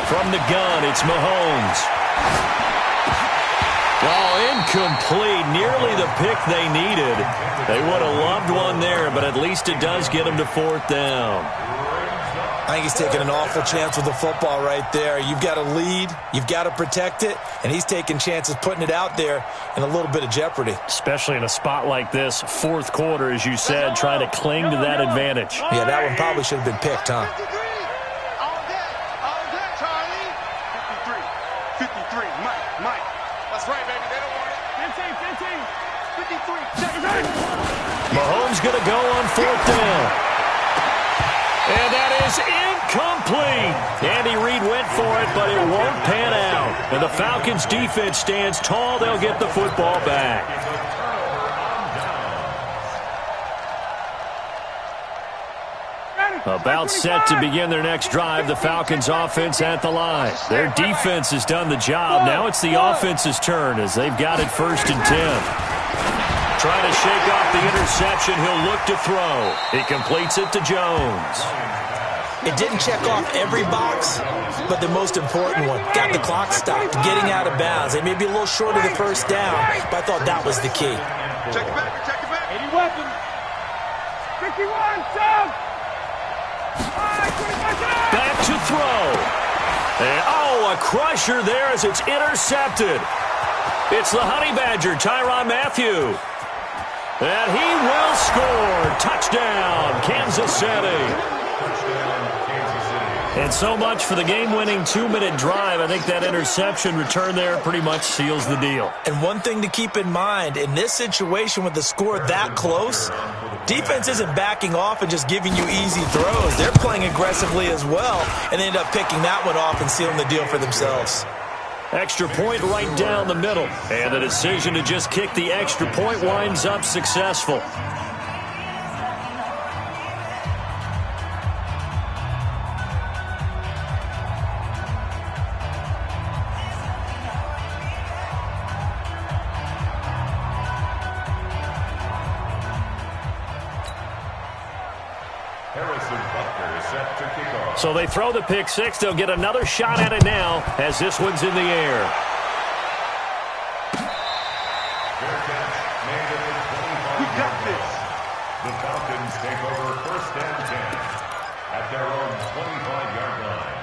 From the gun, it's Mahomes. Oh, incomplete. Nearly the pick they needed. They would have loved one there, but at least it does get them to 4th down. I think he's taking an awful chance with the football right there. You've got to lead, you've got to protect it, and he's taking chances putting it out there in a little bit of jeopardy. Especially in a spot like this, fourth quarter, as you said, trying to cling to that advantage. Yeah, that one probably should have been picked, huh? All day, Charlie. 53, Mike. That's right, baby. They don't want it. 15. 53. Mahomes going to go on fourth down. And that is incomplete. Andy Reid went for it, but it won't pan out. And the Falcons' defense stands tall. They'll get the football back. About set to begin their next drive, the Falcons' offense at the line. Their defense has done the job. Now it's the offense's turn as they've got it 1st and 10. Trying to shake off the interception. He'll look to throw. He completes it to Jones. It didn't check off every box, but the most important one. Got the clock stopped, getting out of bounds. They may be a little short of the first down, but I thought that was the key. Check it back. 80 weapons. 51, Sam. Back to throw. And, a crusher there as it's intercepted. It's the Honey Badger, Tyrann Mathieu. And he will score. Touchdown, Kansas City. And so much for the game-winning 2-minute drive. I think that interception return there pretty much seals the deal. And one thing to keep in mind, in this situation with the score that close, defense isn't backing off and just giving you easy throws. They're playing aggressively as well, and they end up picking that one off and sealing the deal for themselves. Extra point right down the middle. And the decision to just kick the extra point winds up successful. So they throw the pick six. They'll get another shot at it now as this one's in the air. We got this. The Falcons take over 1st and 10 at their own 25-yard line.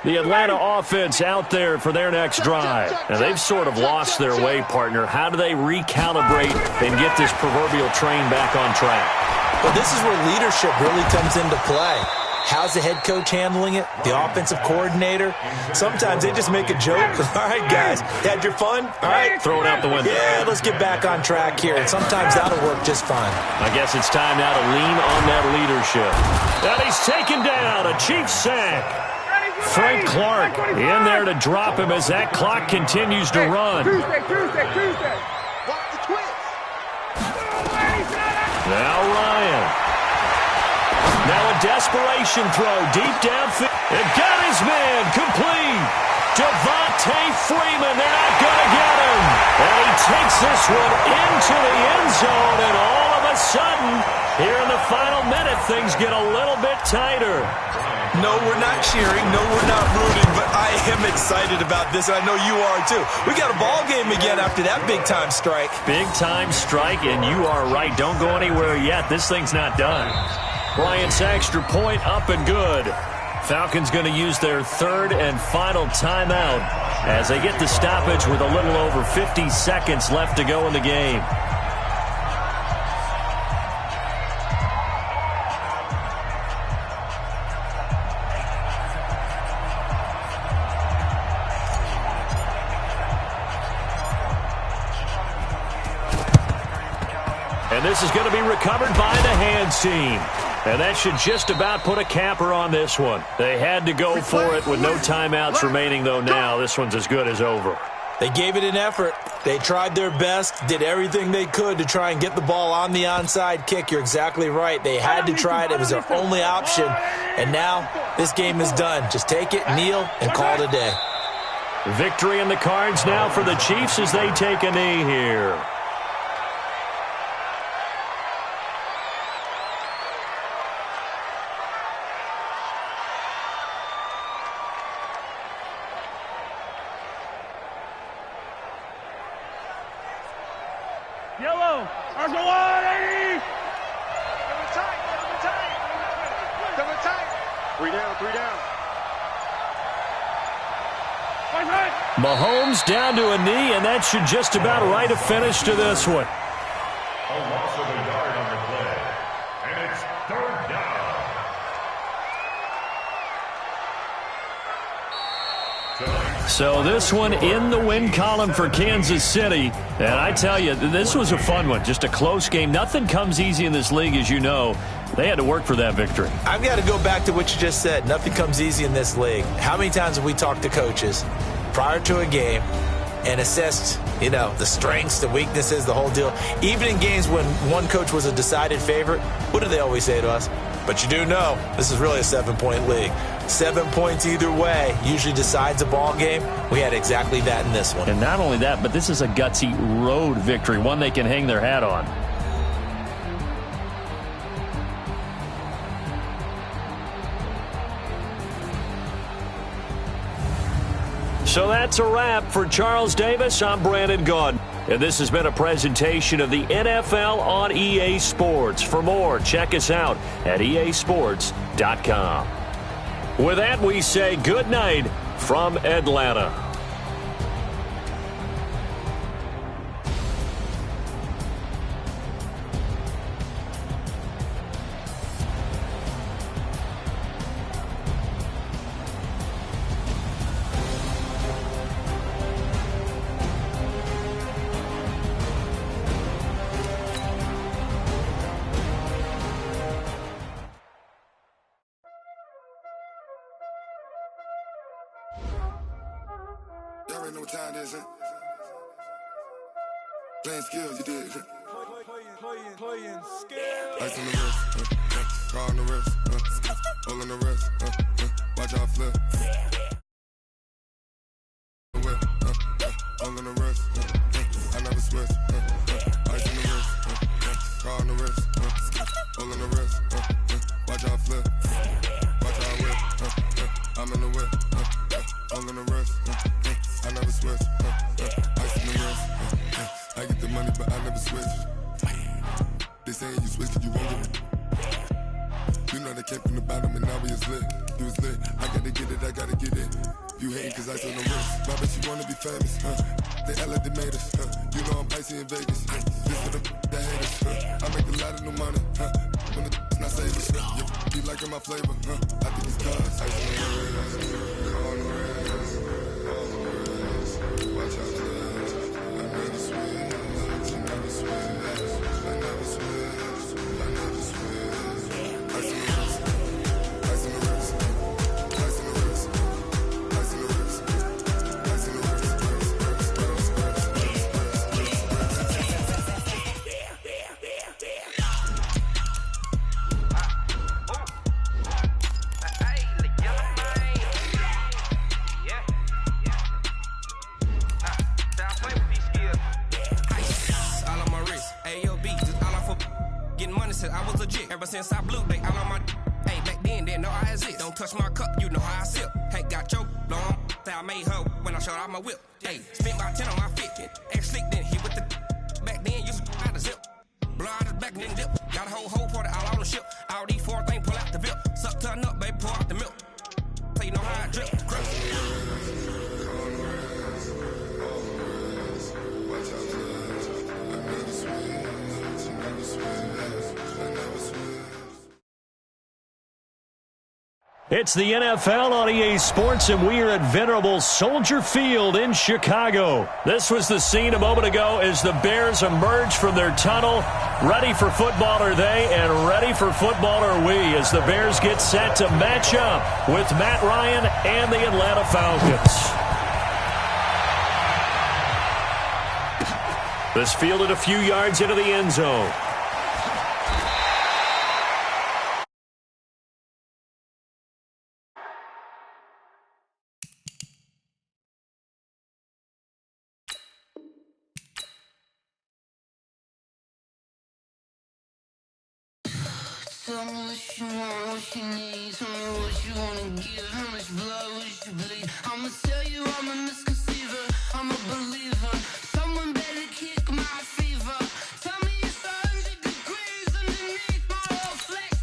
The Atlanta offense out there for their next drive. Now, they've sort of lost their way, partner. How do they recalibrate and get this proverbial train back on track? Well, this is where leadership really comes into play. How's the head coach handling it? The offensive coordinator? Sometimes they just make a joke. All right, guys, you had your fun? All right. Throw it out the window. Yeah, let's get back on track here. And sometimes that'll work just fine. I guess it's time now to lean on that leadership. And he's taken down. A Chiefs sack. Frank Clark in there to drop him as that clock continues to run. Tuesday. Watch the twist. Now Ryan. Now a desperation throw deep downfield. And got his man complete. Devontae Freeman, they're not going to get him. And he takes this one into the end zone. And all of a sudden, here in the final minute, things get a little bit tighter. No, we're not cheering. No, we're not rooting. But I am excited about this, and I know you are too. We got a ball game again after that big-time strike. Big-time strike, and you are right. Don't go anywhere yet. This thing's not done. Bryant's extra point up and good. Falcons going to use their 3rd and final timeout as they get the stoppage with a little over 50 seconds left to go in the game. And this is going to be recovered by the hands team. And that should just about put a capper on this one. They had to go for it with no timeouts remaining, though now. This one's as good as over. They gave it an effort. They tried their best, did everything they could to try and get the ball on the onside kick. You're exactly right. They had to try it. It was their only option. And now this game is done. Just take it, kneel, and call it a day. Victory in the cards now for the Chiefs as they take a knee here. Yellow. Arsenal 180. Three down. Mahomes down to a knee, and that should just about write a finish to this one. A loss of a yard on the play. And it's third down. So this one in the win column for Kansas City. And I tell you, this was a fun one. Just a close game. Nothing comes easy in this league, as you know. They had to work for that victory. I've got to go back to what you just said. Nothing comes easy in this league. How many times have we talked to coaches prior to a game and assessed, the strengths, the weaknesses, the whole deal? Even in games when one coach was a decided favorite, what do they always say to us? But you do know this is really a 7-point league. 7 points either way usually decides a ball game. We had exactly that in this one. And not only that, but this is a gutsy road victory, one they can hang their hat on. So that's a wrap for Charles Davis. I'm Brandon Gaudin. And this has been a presentation of the NFL on EA Sports. For more, check us out at easports.com. With that, we say good night from Atlanta. Y'all already know what time it is, huh? Playing skills, you did. Playing skills. Ice on the wrist, car on the wrist, hole on the wrist, watch out flip. Hole on the wrist, I never switch. Ice on the wrist, car on the wrist, hole on the wrist, watch out flip. Watch out whip, I'm in the whip, hole on the wrist. I never switch, ice in the wrist. I get the money, but I never switch. They saying you switch, you won't get it. You know they came from the bottom and now we is lit. You was lit, I gotta get it, I gotta get it. You hating cause ice on the wrist. Why bet you wanna be famous, They act like they made us, You know I'm icy in Vegas, This for the that hate us, I make a lot of new money, When the not savers, You be liking my flavor, I think it's cause ice on the wrist, on the wrist, watch out for this. I never switch, I never switch, I never switch, I never switch. Ice on the wrist, ice on the wrist, ice on the wrist, ice on the wrist, ice on the wrist, I was legit. Ever since I blew, they all on my. Hey, back then, didn't know I exist. Don't touch my cup, you know how I sip. Hey, got your long. Say I made her when I showed out my whip. Hey, spent about 10 on my fit. Ex slick, then hit with the. Back then, used to out the zip. Blow out the back, then dip. Got a whole party all on the ship. All these 4 things, pull out the bip. Suck to a nut, baby, pour out the milk. So you know how I drip. It's the NFL on EA Sports, and we are at venerable Soldier Field in Chicago. This was the scene a moment ago as the Bears emerged from their tunnel. Ready for football are they, and ready for football are we, as the Bears get set to match up with Matt Ryan and the Atlanta Falcons. This fielded a few yards into the end zone. Tell me what you want, what you need. Tell me what you wanna give. How much blood would you bleed? I'ma tell you I'm a misconceiver. I'm a believer. Someone better kick my fever. Tell me it's 100 degrees underneath my whole flesh.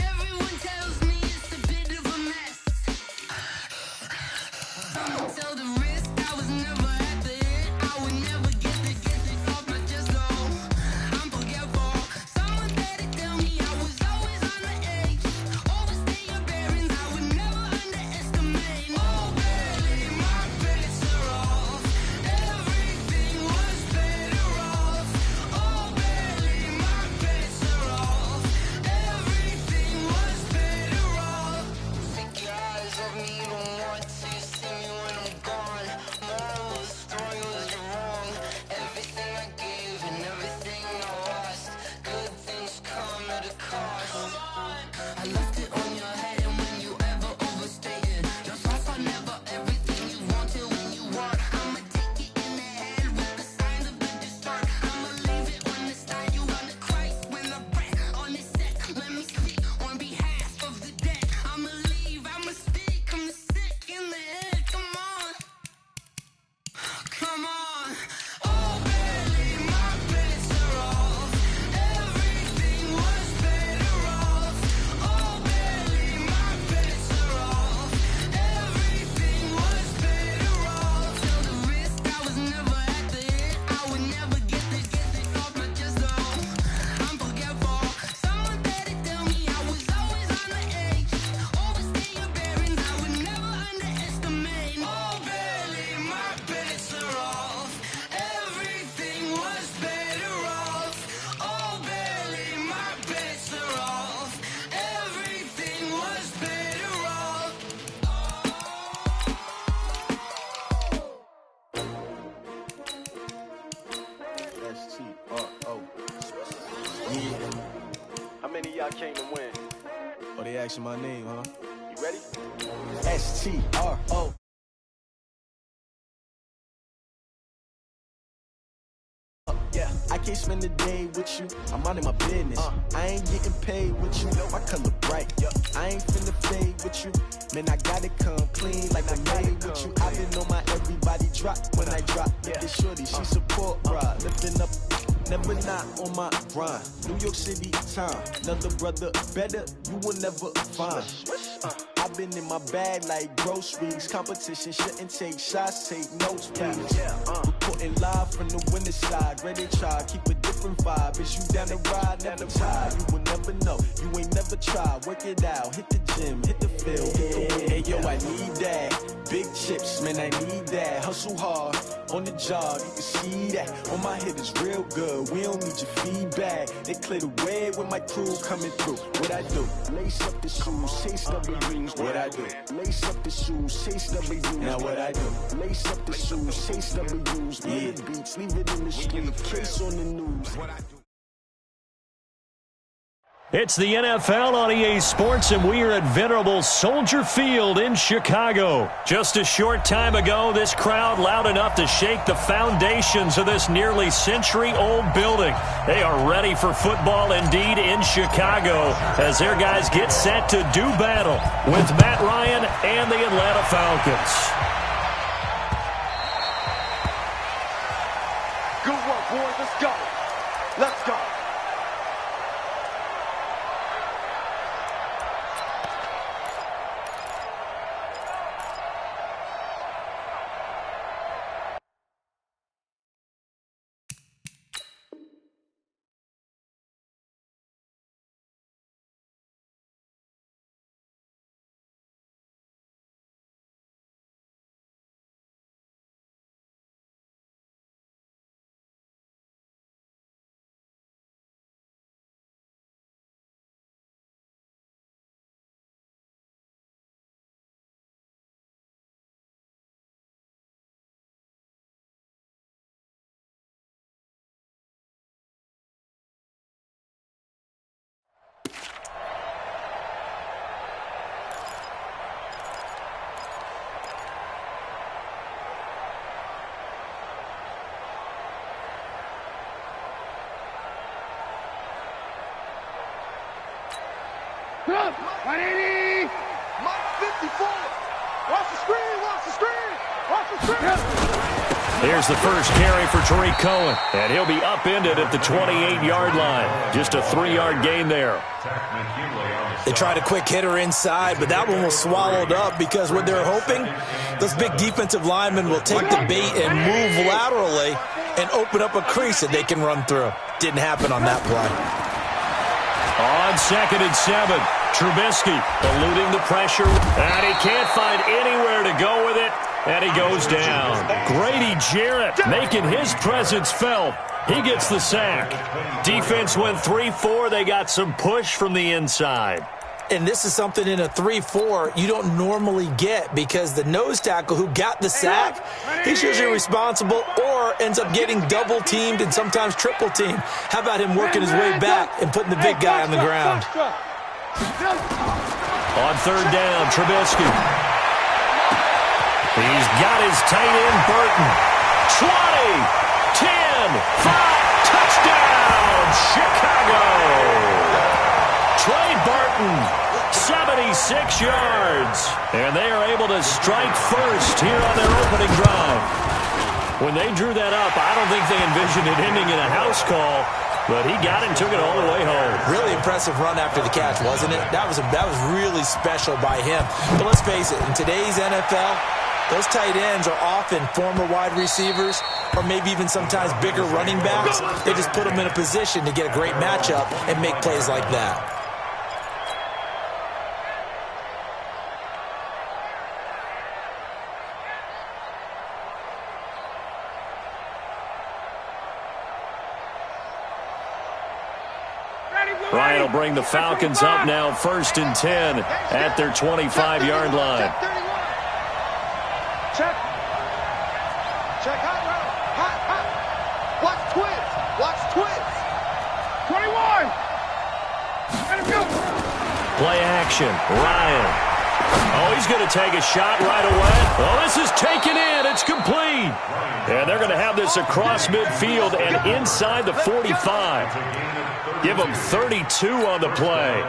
Everyone tells me it's a bit of a I came to win. Oh, they asking my name, huh? You ready? S-T-R-O. Yeah, I can't spend the day with you. I'm minding my business. I ain't getting paid with you. My color bright. I ain't finna fade with you. Man, I gotta come clean like I made with you. I've been on my everybody drop when I drop. Look at shorty, she support ride. Lifting up, never not on my grind. New York City time. Another brother better, you will never find. I've been in my bag like groceries. Competition shouldn't take shots, take notes, please. Reporting live from the winter side. Ready to try, keep a different vibe. Is you down the ride, never tired. You will never know, you ain't never tried. Work it out, hit the gym, hit the field, hit the win. Hey yo, I need that. Big chips, man, I need that. Hustle hard, on the job, you can see that. On my hit is real good, we don't need your feedback. They clear the way when my crew coming through. What I do? Lace up the shoes, chase W's. What I do? Lace up the shoes, chase W's. Now what I do? Lace up the shoes, chase W's. Yeah. The beats, leave it in the street, case on the news. What I do? It's the NFL on EA Sports, and we are at venerable Soldier Field in Chicago. Just a short time ago, this crowd loud enough to shake the foundations of this nearly century-old building. They are ready for football indeed in Chicago as their guys get set to do battle with Matt Ryan and the Atlanta Falcons. Good work, boys. Let's go. Let's go. Good. 180. Mike 54. Watch the screen. Watch the screen. Watch the screen. Here's the first carry for Tariq Cohen, and he'll be upended at the 28-yard line. Just a 3-yard gain there. They tried a quick hitter inside, but that one was swallowed up because what they're hoping, those big defensive linemen will take the bait and move laterally and open up a crease that they can run through. Didn't happen on that play. On 2nd and 7, Trubisky eluding the pressure, and he can't find anywhere to go with it, and he goes down. Grady Jarrett making his presence felt. He gets the sack. Defense went 3-4. They got some push from the inside. And this is something in a 3-4 you don't normally get because the nose tackle who got the sack, he's usually responsible or ends up getting double-teamed and sometimes triple-teamed. How about him working his way back and putting the big guy on the ground? On 3rd down, Trubisky. He's got his tight end, Burton. 20, 10, 5, touchdown, Chicago. Trey Burton, 76 yards. And they are able to strike first here on their opening drive. When they drew that up, I don't think they envisioned it ending in a house call, but he got it and took it all the way home. Really impressive run after the catch, wasn't it? That was really special by him. But let's face it, in today's NFL, those tight ends are often former wide receivers or maybe even sometimes bigger running backs. They just put them in a position to get a great matchup and make plays like that. Ryan will bring the Falcons up now 1st and 10 at their 25-yard line. Check. Check hot route. Hot, hot. Watch twins. Watch twins. 21. Let him go. Play action. Ryan. Oh, he's going to take a shot right away. Oh, this is taken in. It's complete. And they're going to have this across midfield and inside the 45. Give them 32 on the play.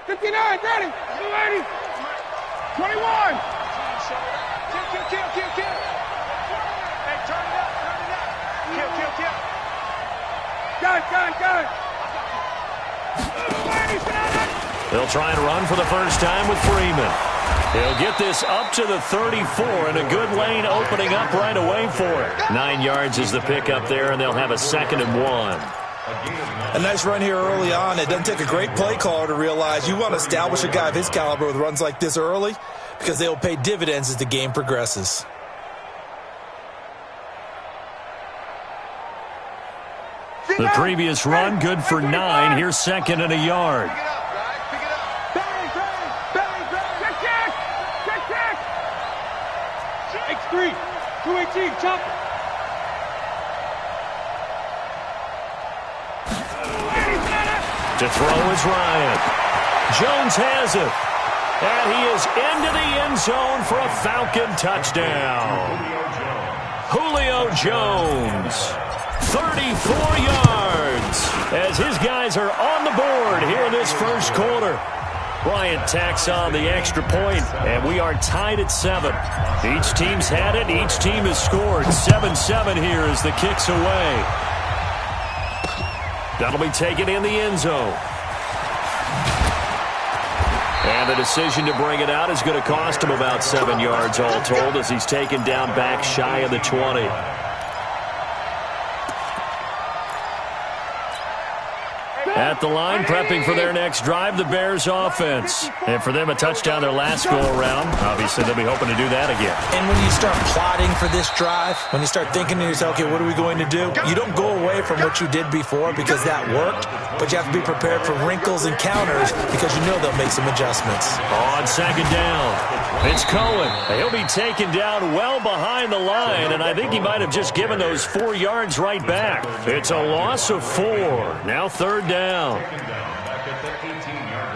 59, ready. 280. 21. Kill. Hey, turn it up. Kill. Gun. They'll try and run for the first time with Freeman. He'll get this up to the 34, and a good lane opening up right away for it. 9 yards is the pickup there, and they'll have a 2nd and 1. A nice run here early on. It doesn't take a great play caller to realize you want to establish a guy of his caliber with runs like this early because they'll pay dividends as the game progresses. The previous run, good for 9. Here's 2nd and a yard. Pick it up. Bang. Check. X3. 218. Chop it. To throw is Ryan. Jones has it. And he is into the end zone for a Falcon touchdown. Julio Jones. 34 yards as his guys are on the board here in this first quarter. Bryant tacks on the extra point, and we are tied at 7. Each team's had it. Each team has scored. 7-7 here as the kick's away. That'll be taken in the end zone. And the decision to bring it out is going to cost him about 7 yards all told as he's taken down back shy of the 20. At the line, prepping for their next drive, the Bears offense. And for them, a touchdown their last go-around. Obviously, they'll be hoping to do that again. And when you start plotting for this drive, when you start thinking to yourself, okay, what are we going to do? You don't go away from what you did before because that worked, but you have to be prepared for wrinkles and counters because you know they'll make some adjustments. On 2nd down, it's Cohen. He'll be taken down well behind the line, and I think he might have just given those 4 yards right back. It's a loss of 4. Now 3rd down. Back at the 18-yard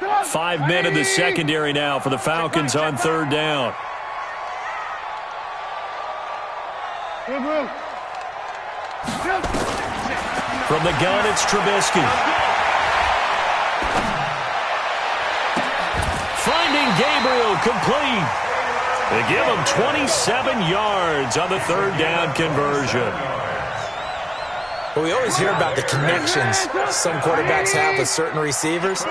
line. 5 men in the secondary now for the Falcons on 3rd down. From the gun, it's Trubisky. Finding Gabriel complete. They give him 27 yards on the 3rd down conversion. Well, we always hear about the connections some quarterbacks have with certain receivers.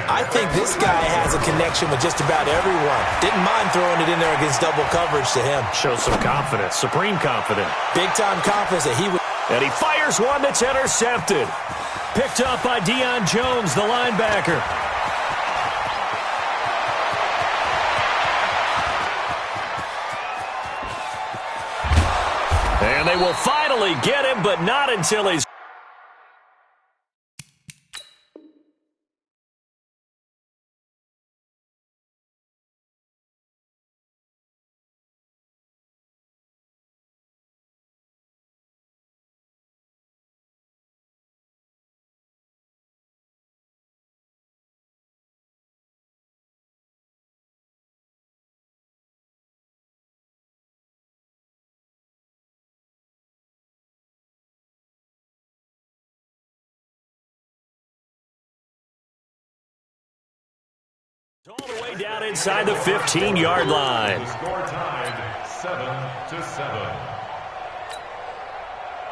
I think this guy has a connection with just about everyone. Didn't mind throwing it in there against double coverage to him. Shows some confidence, supreme confidence. Big-time confidence that he would. And he fires one that's intercepted. Picked up by Deion Jones, the linebacker. And they will finally get him, but not until he's... all the way down inside the 15-yard line. The score tied 7-7.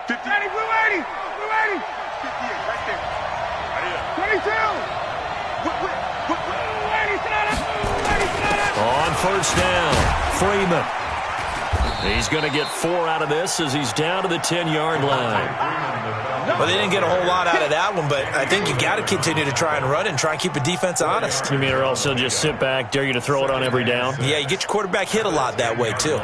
50. Blue 80. 58 right there. 22. On 1st down, Freeman. He's going to get 4 out of this as he's down to the 10-yard line. Well, they didn't get a whole lot out of that one, but I think you got to continue to try and run and try and keep the defense honest. You mean or else they'll just sit back, dare you to throw it on every down? Yeah, you get your quarterback hit a lot that way, too.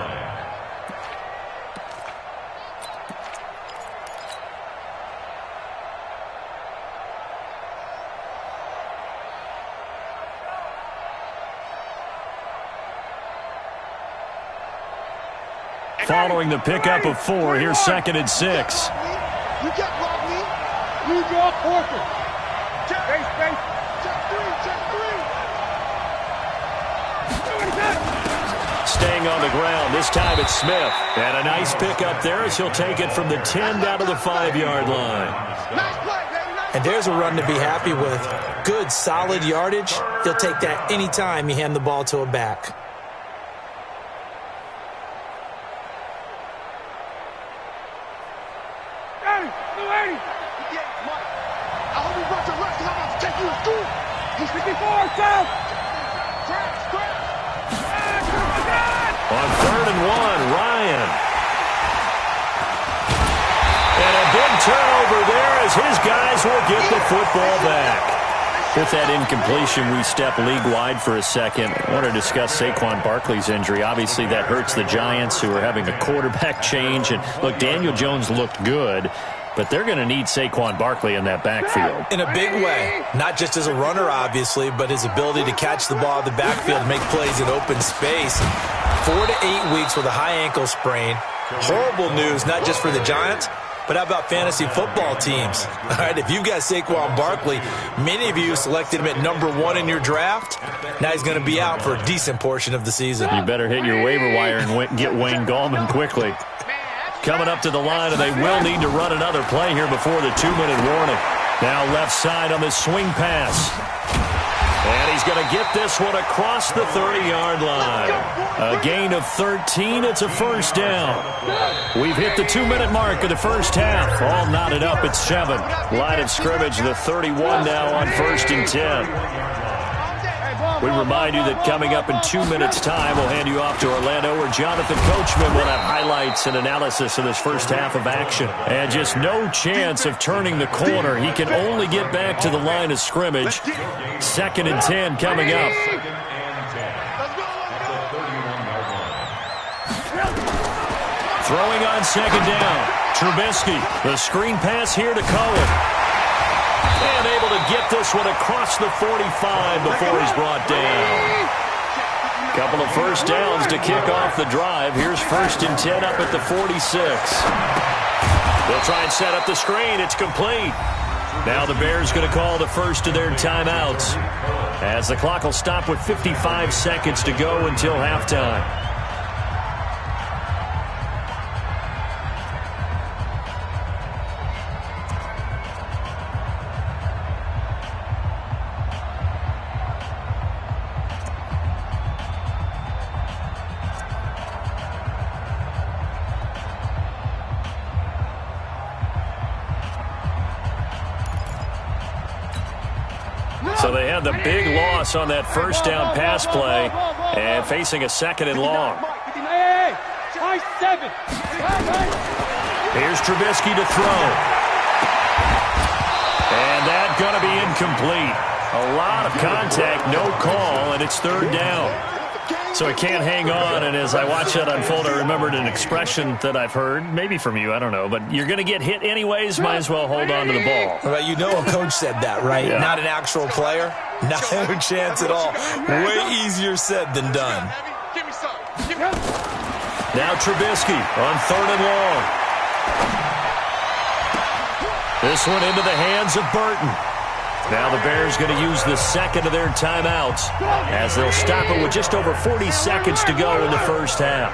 following the pickup of 4. Here's 2nd and 6. You got block me. You draw Porter. Check, space. Check 3. Staying on the ground. This time it's Smith. And a nice pickup there as he'll take it from the 10 down to the 5-yard line. Nice play, baby. And there's a run to be happy with. Good, solid yardage. He'll take that anytime you hand the ball to a back. I hope you brought your rest, 'cause I'm about to take you to school. He's 54, down. On 3rd and 1, Ryan. And a big turnover there as his guys will get the football back. With that incompletion, we step league-wide for a second. I want to discuss Saquon Barkley's injury. Obviously, that hurts the Giants, who are having a quarterback change. And, look, Daniel Jones looked good, but they're going to need Saquon Barkley in that backfield. In a big way. Not just as a runner, obviously, but his ability to catch the ball in the backfield and make plays in open space. 4 to 8 weeks with a high ankle sprain. Horrible news, not just for the Giants, but how about fantasy football teams? All right, if you've got Saquon Barkley, many of you selected him at number 1 in your draft. Now he's going to be out for a decent portion of the season. You better hit your waiver wire and get Wayne Gallman quickly. Coming up to the line, and they will need to run another play here before the 2-minute warning. Now left side on the swing pass. And he's going to get this one across the 30-yard line. A gain of 13. It's a first down. We've hit the 2-minute mark of the first half. All knotted up at 7. Line of scrimmage, the 31 now on 1st and 10. We remind you that coming up in 2 minutes' time, we'll hand you off to Orlando, where Jonathan Coachman will have highlights and analysis of this first half of action. And just no chance of turning the corner. He can only get back to the line of scrimmage. 2nd and 10 coming up. Throwing on 2nd down. Trubisky, the screen pass here to Cohen. And able to get this one across the 45 before he's brought down. Couple of first downs to kick off the drive. Here's 1st and 10 up at the 46. They'll try and set up the screen. It's complete. Now the Bears going to call the first of their timeouts, as the clock will stop with 55 seconds to go until halftime. So they had the big loss on that first down pass play, and facing a 2nd and long. Here's Trubisky to throw. And that's going to be incomplete. A lot of contact, no call, and it's 3rd down. So he can't hang on, and as I watch that unfold, I remembered an expression that I've heard, maybe from you, I don't know, but you're going to get hit anyways, might as well hold on to the ball. Well, you know a coach said that, right? Yeah. Not an actual player. Not a chance at all. Way easier said than done. Now Trubisky on 3rd and long. This one into the hands of Burton. Now the Bears going to use the 2nd of their timeouts, as they'll stop it with just over 40 seconds to go in the first half.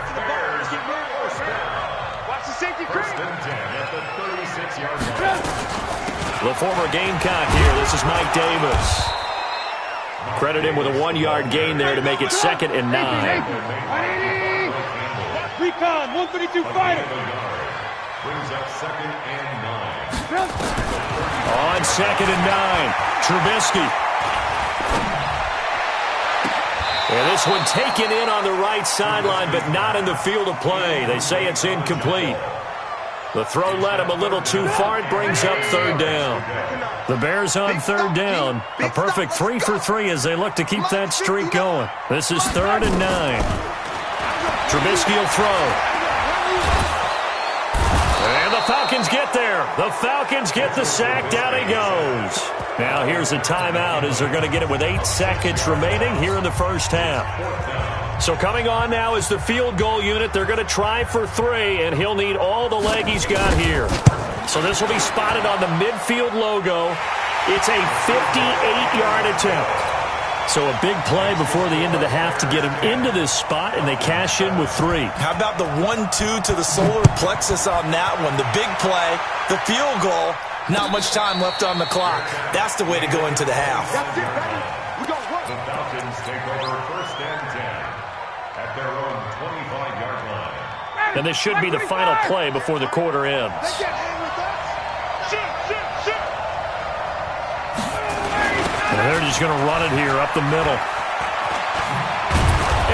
The former Gamecock here. This is Mike Davis. Credit him with a 1-yard gain there to make it 2nd and 9. Recon, 132 fighter. Brings up 2nd and 9. On 2nd and 9, Trubisky. And this one taken in on the right sideline, but not in the field of play. They say it's incomplete. The throw led him a little too far. It brings up 3rd down. The Bears on 3rd down. A perfect 3 for 3 as they look to keep that streak going. This is 3rd and 9. Trubisky will throw. And the Falcons get there. The Falcons get the sack. Down he goes. Now here's a timeout as they're going to get it with 8 seconds remaining here in the first half. So coming on now is the field goal unit. They're going to try for 3, and he'll need all the leg he's got here. So this will be spotted on the midfield logo. It's a 58-yard attempt. So a big play before the end of the half to get him into this spot, and they cash in with 3. How about the 1-2 to the solar plexus on that one? The big play, the field goal, not much time left on the clock. That's the way to go into the half. The Falcons take over 1st and 10 at their own 25-yard line. And this should be the final play before the quarter ends. And they're just going to run it here up the middle.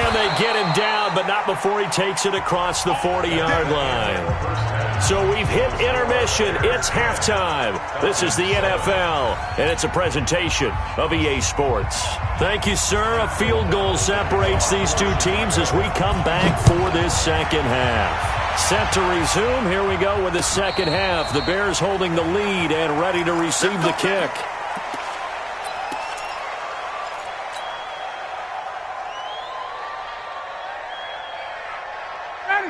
And they get him down, but not before he takes it across the 40-yard line. So we've hit intermission. It's halftime. This is the NFL, and it's a presentation of EA Sports. Thank you, sir. A field goal separates these two teams as we come back for this second half. Set to resume. Here we go with the second half. The Bears holding the lead and ready to receive the kick.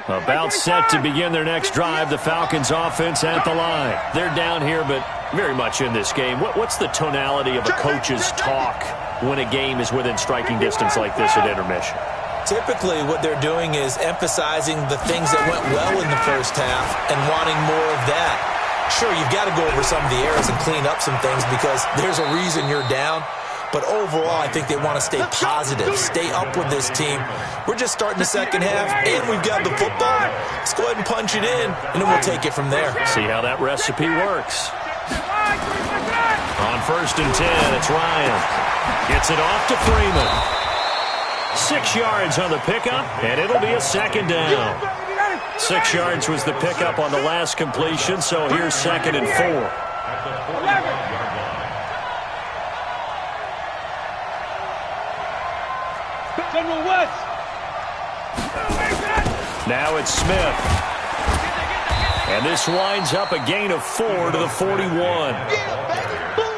About set to begin their next drive. The Falcons offense at the line. They're down here, but very much in this game. What's the tonality of a coach's talk when a game is within striking distance like this at intermission? Typically, what they're doing is emphasizing the things that went well in the first half and wanting more of that. Sure, you've got to go over some of the errors and clean up some things because there's a reason you're down. But overall, I think they want to stay positive, stay up with this team. We're just starting the second half, and we've got the football. Let's go ahead and punch it in, and then we'll take it from there. See how that recipe works. On 1st and 10, it's Ryan. Gets it off to Freeman. 6 yards on the pickup, and it'll be a second down. 6 yards was the pickup on the last completion, so here's 2nd and 4. Now it's Smith. And this winds up a gain of 4 to the 41.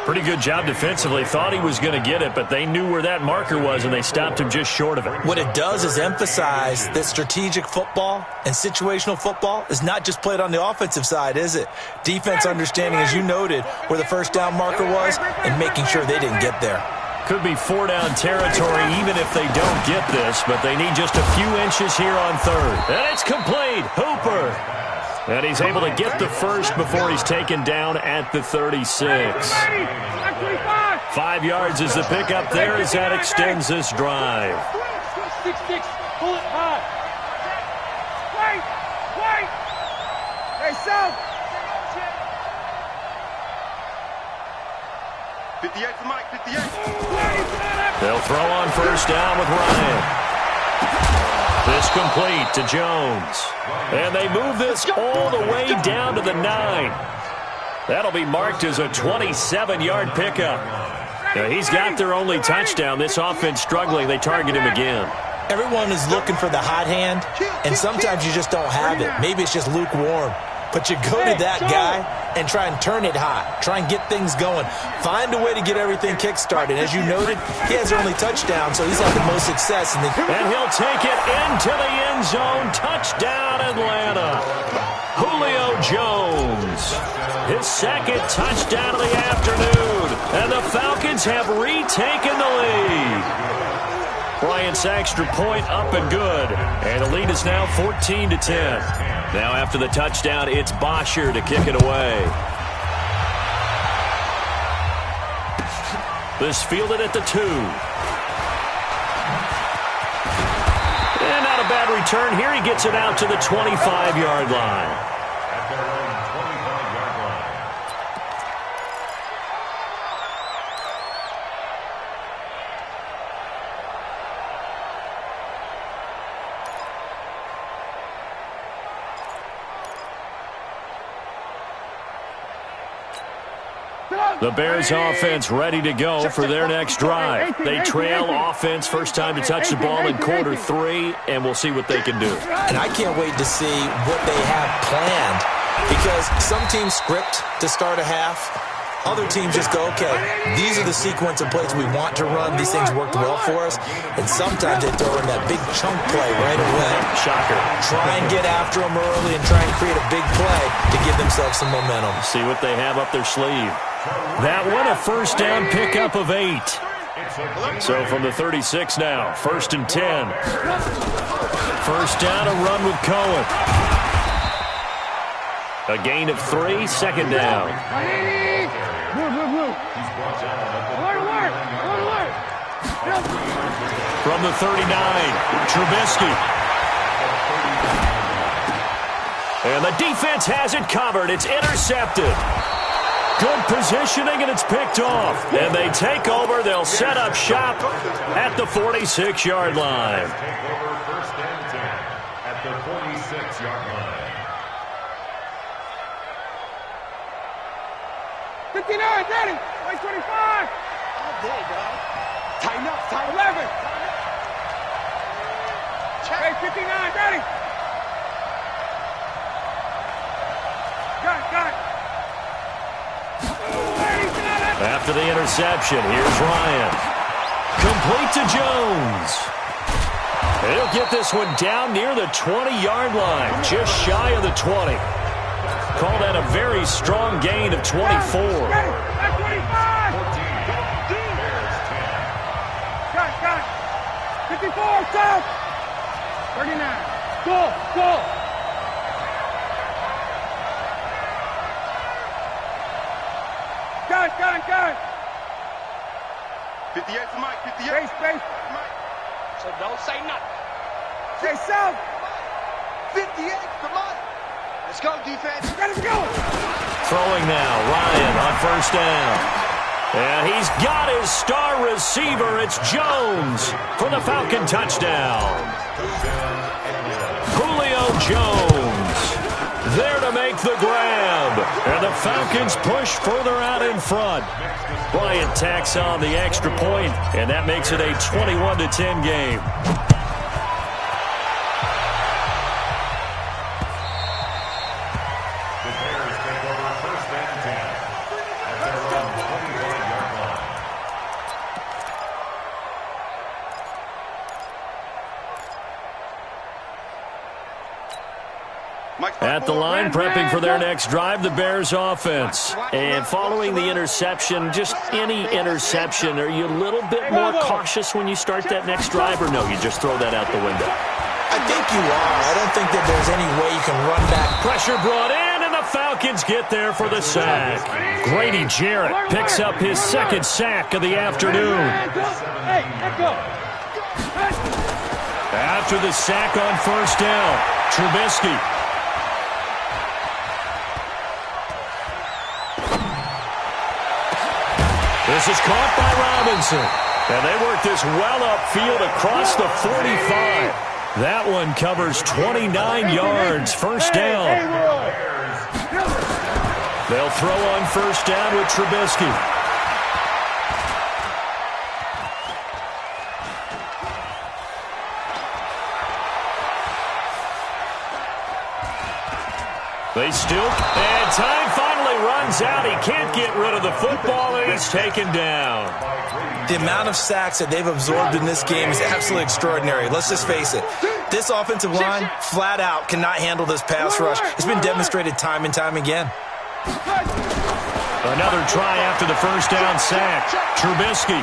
Pretty good job defensively. Thought he was going to get it, but they knew where that marker was, and they stopped him just short of it. What it does is emphasize that strategic football and situational football is not just played on the offensive side, is it? Defense understanding, as you noted, where the first down marker was and making sure they didn't get there. Could be 4-down territory even if they don't get this, but they need just a few inches here on 3rd. And it's complete. Hooper. And he's able to get the first before he's taken down at the 36. 5 yards is the pickup there as that extends this drive. 58 for Mike, 58. They'll throw on 1st down with Ryan. This complete to Jones. And they move this all the way down to the 9. That'll be marked as a 27-yard pickup. Now, he's got their only touchdown. This offense struggling. They target him again. Everyone is looking for the hot hand, and sometimes you just don't have it. Maybe it's just lukewarm. But you go to that guy and try and turn it hot. Try and get things going. Find a way to get everything kick-started. As you noted, he has their only touchdown, so he's had the most success. And he'll take it into the end zone. Touchdown, Atlanta. Julio Jones. His 2nd touchdown of the afternoon. And the Falcons have retaken the lead. Bryant's extra point up and good. And the lead is now 14-10. Now after the touchdown, it's Bosher to kick it away. This fielded at the 2. And not a bad return here. He gets it out to the 25-yard line. At their own 25-yard line. The Bears offense ready to go for their next drive. They trail offense, first time to touch the ball in quarter 3, and we'll see what they can do. And I can't wait to see what they have planned, because some teams script to start a half, Other teams just go, okay, these are the sequence of plays we want to run. These things worked well for us. And sometimes they throw in that big chunk play right away. Shocker. Try and get after them early and try and create a big play to give themselves some momentum. See what they have up their sleeve. That one, a first down pickup of 8. So from the 36 now, 1st and 10. First down, a run with Cohen. A gain of 3, 2nd down. From the 39, Trubisky. And the defense has it covered. It's intercepted. Good positioning, and it's picked off. And they take over. They'll set up shop at the 46-yard line. Take over 1st and 10 at the 46-yard line. 59, Daddy. 25. All day, dog. Tighten up, tighten 11. Hey, 59, Daddy. Got it. After the interception, here's Ryan. Complete to Jones. He'll get this one down near the 20-yard line, just shy of the 20. Call that a very strong gain of 24. Got it. 54, south. 39. Go. Got it. 58 to Mike, 58. Space. So don't say nothing. Say south. 58 to Mike. Let's go, defense. Let's go. Throwing now, Ryan on 1st down. And he's got his star receiver. It's Jones for the Falcon touchdown. Julio Jones there to make the grab. And the Falcons push further out in front. Bryant tacks on the extra point, and that makes it a 21-10 game. At the line, prepping for their next drive, the Bears offense. And following the interception, just any interception, are you a little bit more cautious when you start that next drive, or no, you just throw that out the window? I think you are. I don't think that there's any way you can run back. Pressure brought in, and the Falcons get there for the sack. Grady Jarrett picks up his 2nd sack of the afternoon. After the sack on 1st down, Trubisky. This is caught by Robinson. And they work this well upfield across the 45. That one covers 29 yards. 1st down. They'll throw on 1st down with Trubisky. They still, and time finally runs out. He can't get rid of the football, and he's taken down. The amount of sacks that they've absorbed in this game is absolutely extraordinary. Let's just face it. This offensive line, flat out, cannot handle this pass rush. It's been demonstrated time and time again. Another try after the 1st down sack. Trubisky.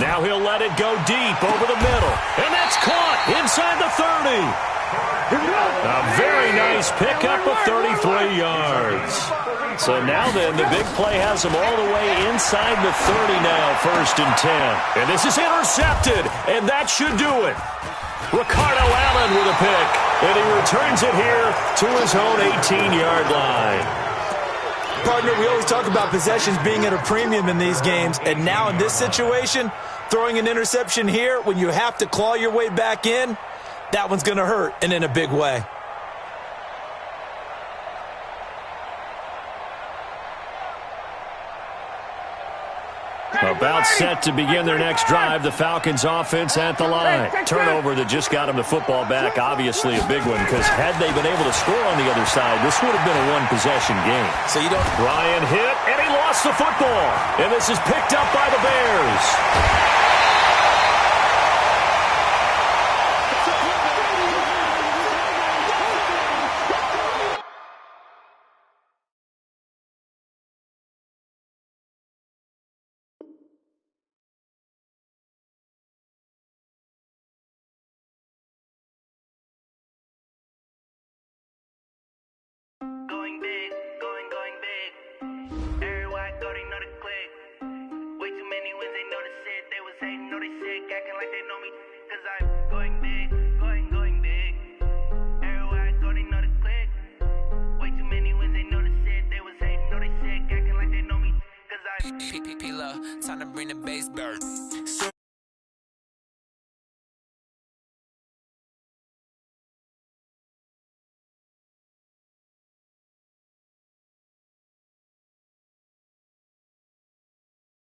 Now he'll let it go deep over the middle. And that's caught inside the 30. A very nice pickup of 33 yards. So now then, the big play has him all the way inside the 30 now, 1st and 10. And this is intercepted, and that should do it. Ricardo Allen with a pick, and he returns it here to his own 18-yard line. Partner, we always talk about possessions being at a premium in these games, and now in this situation, throwing an interception here when you have to claw your way back in, that one's going to hurt, and in a big way. About set to begin their next drive, the Falcons offense at the line. Turnover that just got them the football back, obviously a big one, because had they been able to score on the other side, this would have been a one-possession game. So you don't... Ryan hit, and he lost the football. And this is picked up by the Bears. Going big, going big. Everywhere I go, they know the click. Way too many wins, they know the shit. They was hating, know they sick, acting like they know me. Cause I'm going big, going big. Everywhere I go, they know the click. Way too many wins, they know the shit. They was hating, know they sick, acting like they know me. Cause I'm P-P-P-Love, time to bring the bass bird.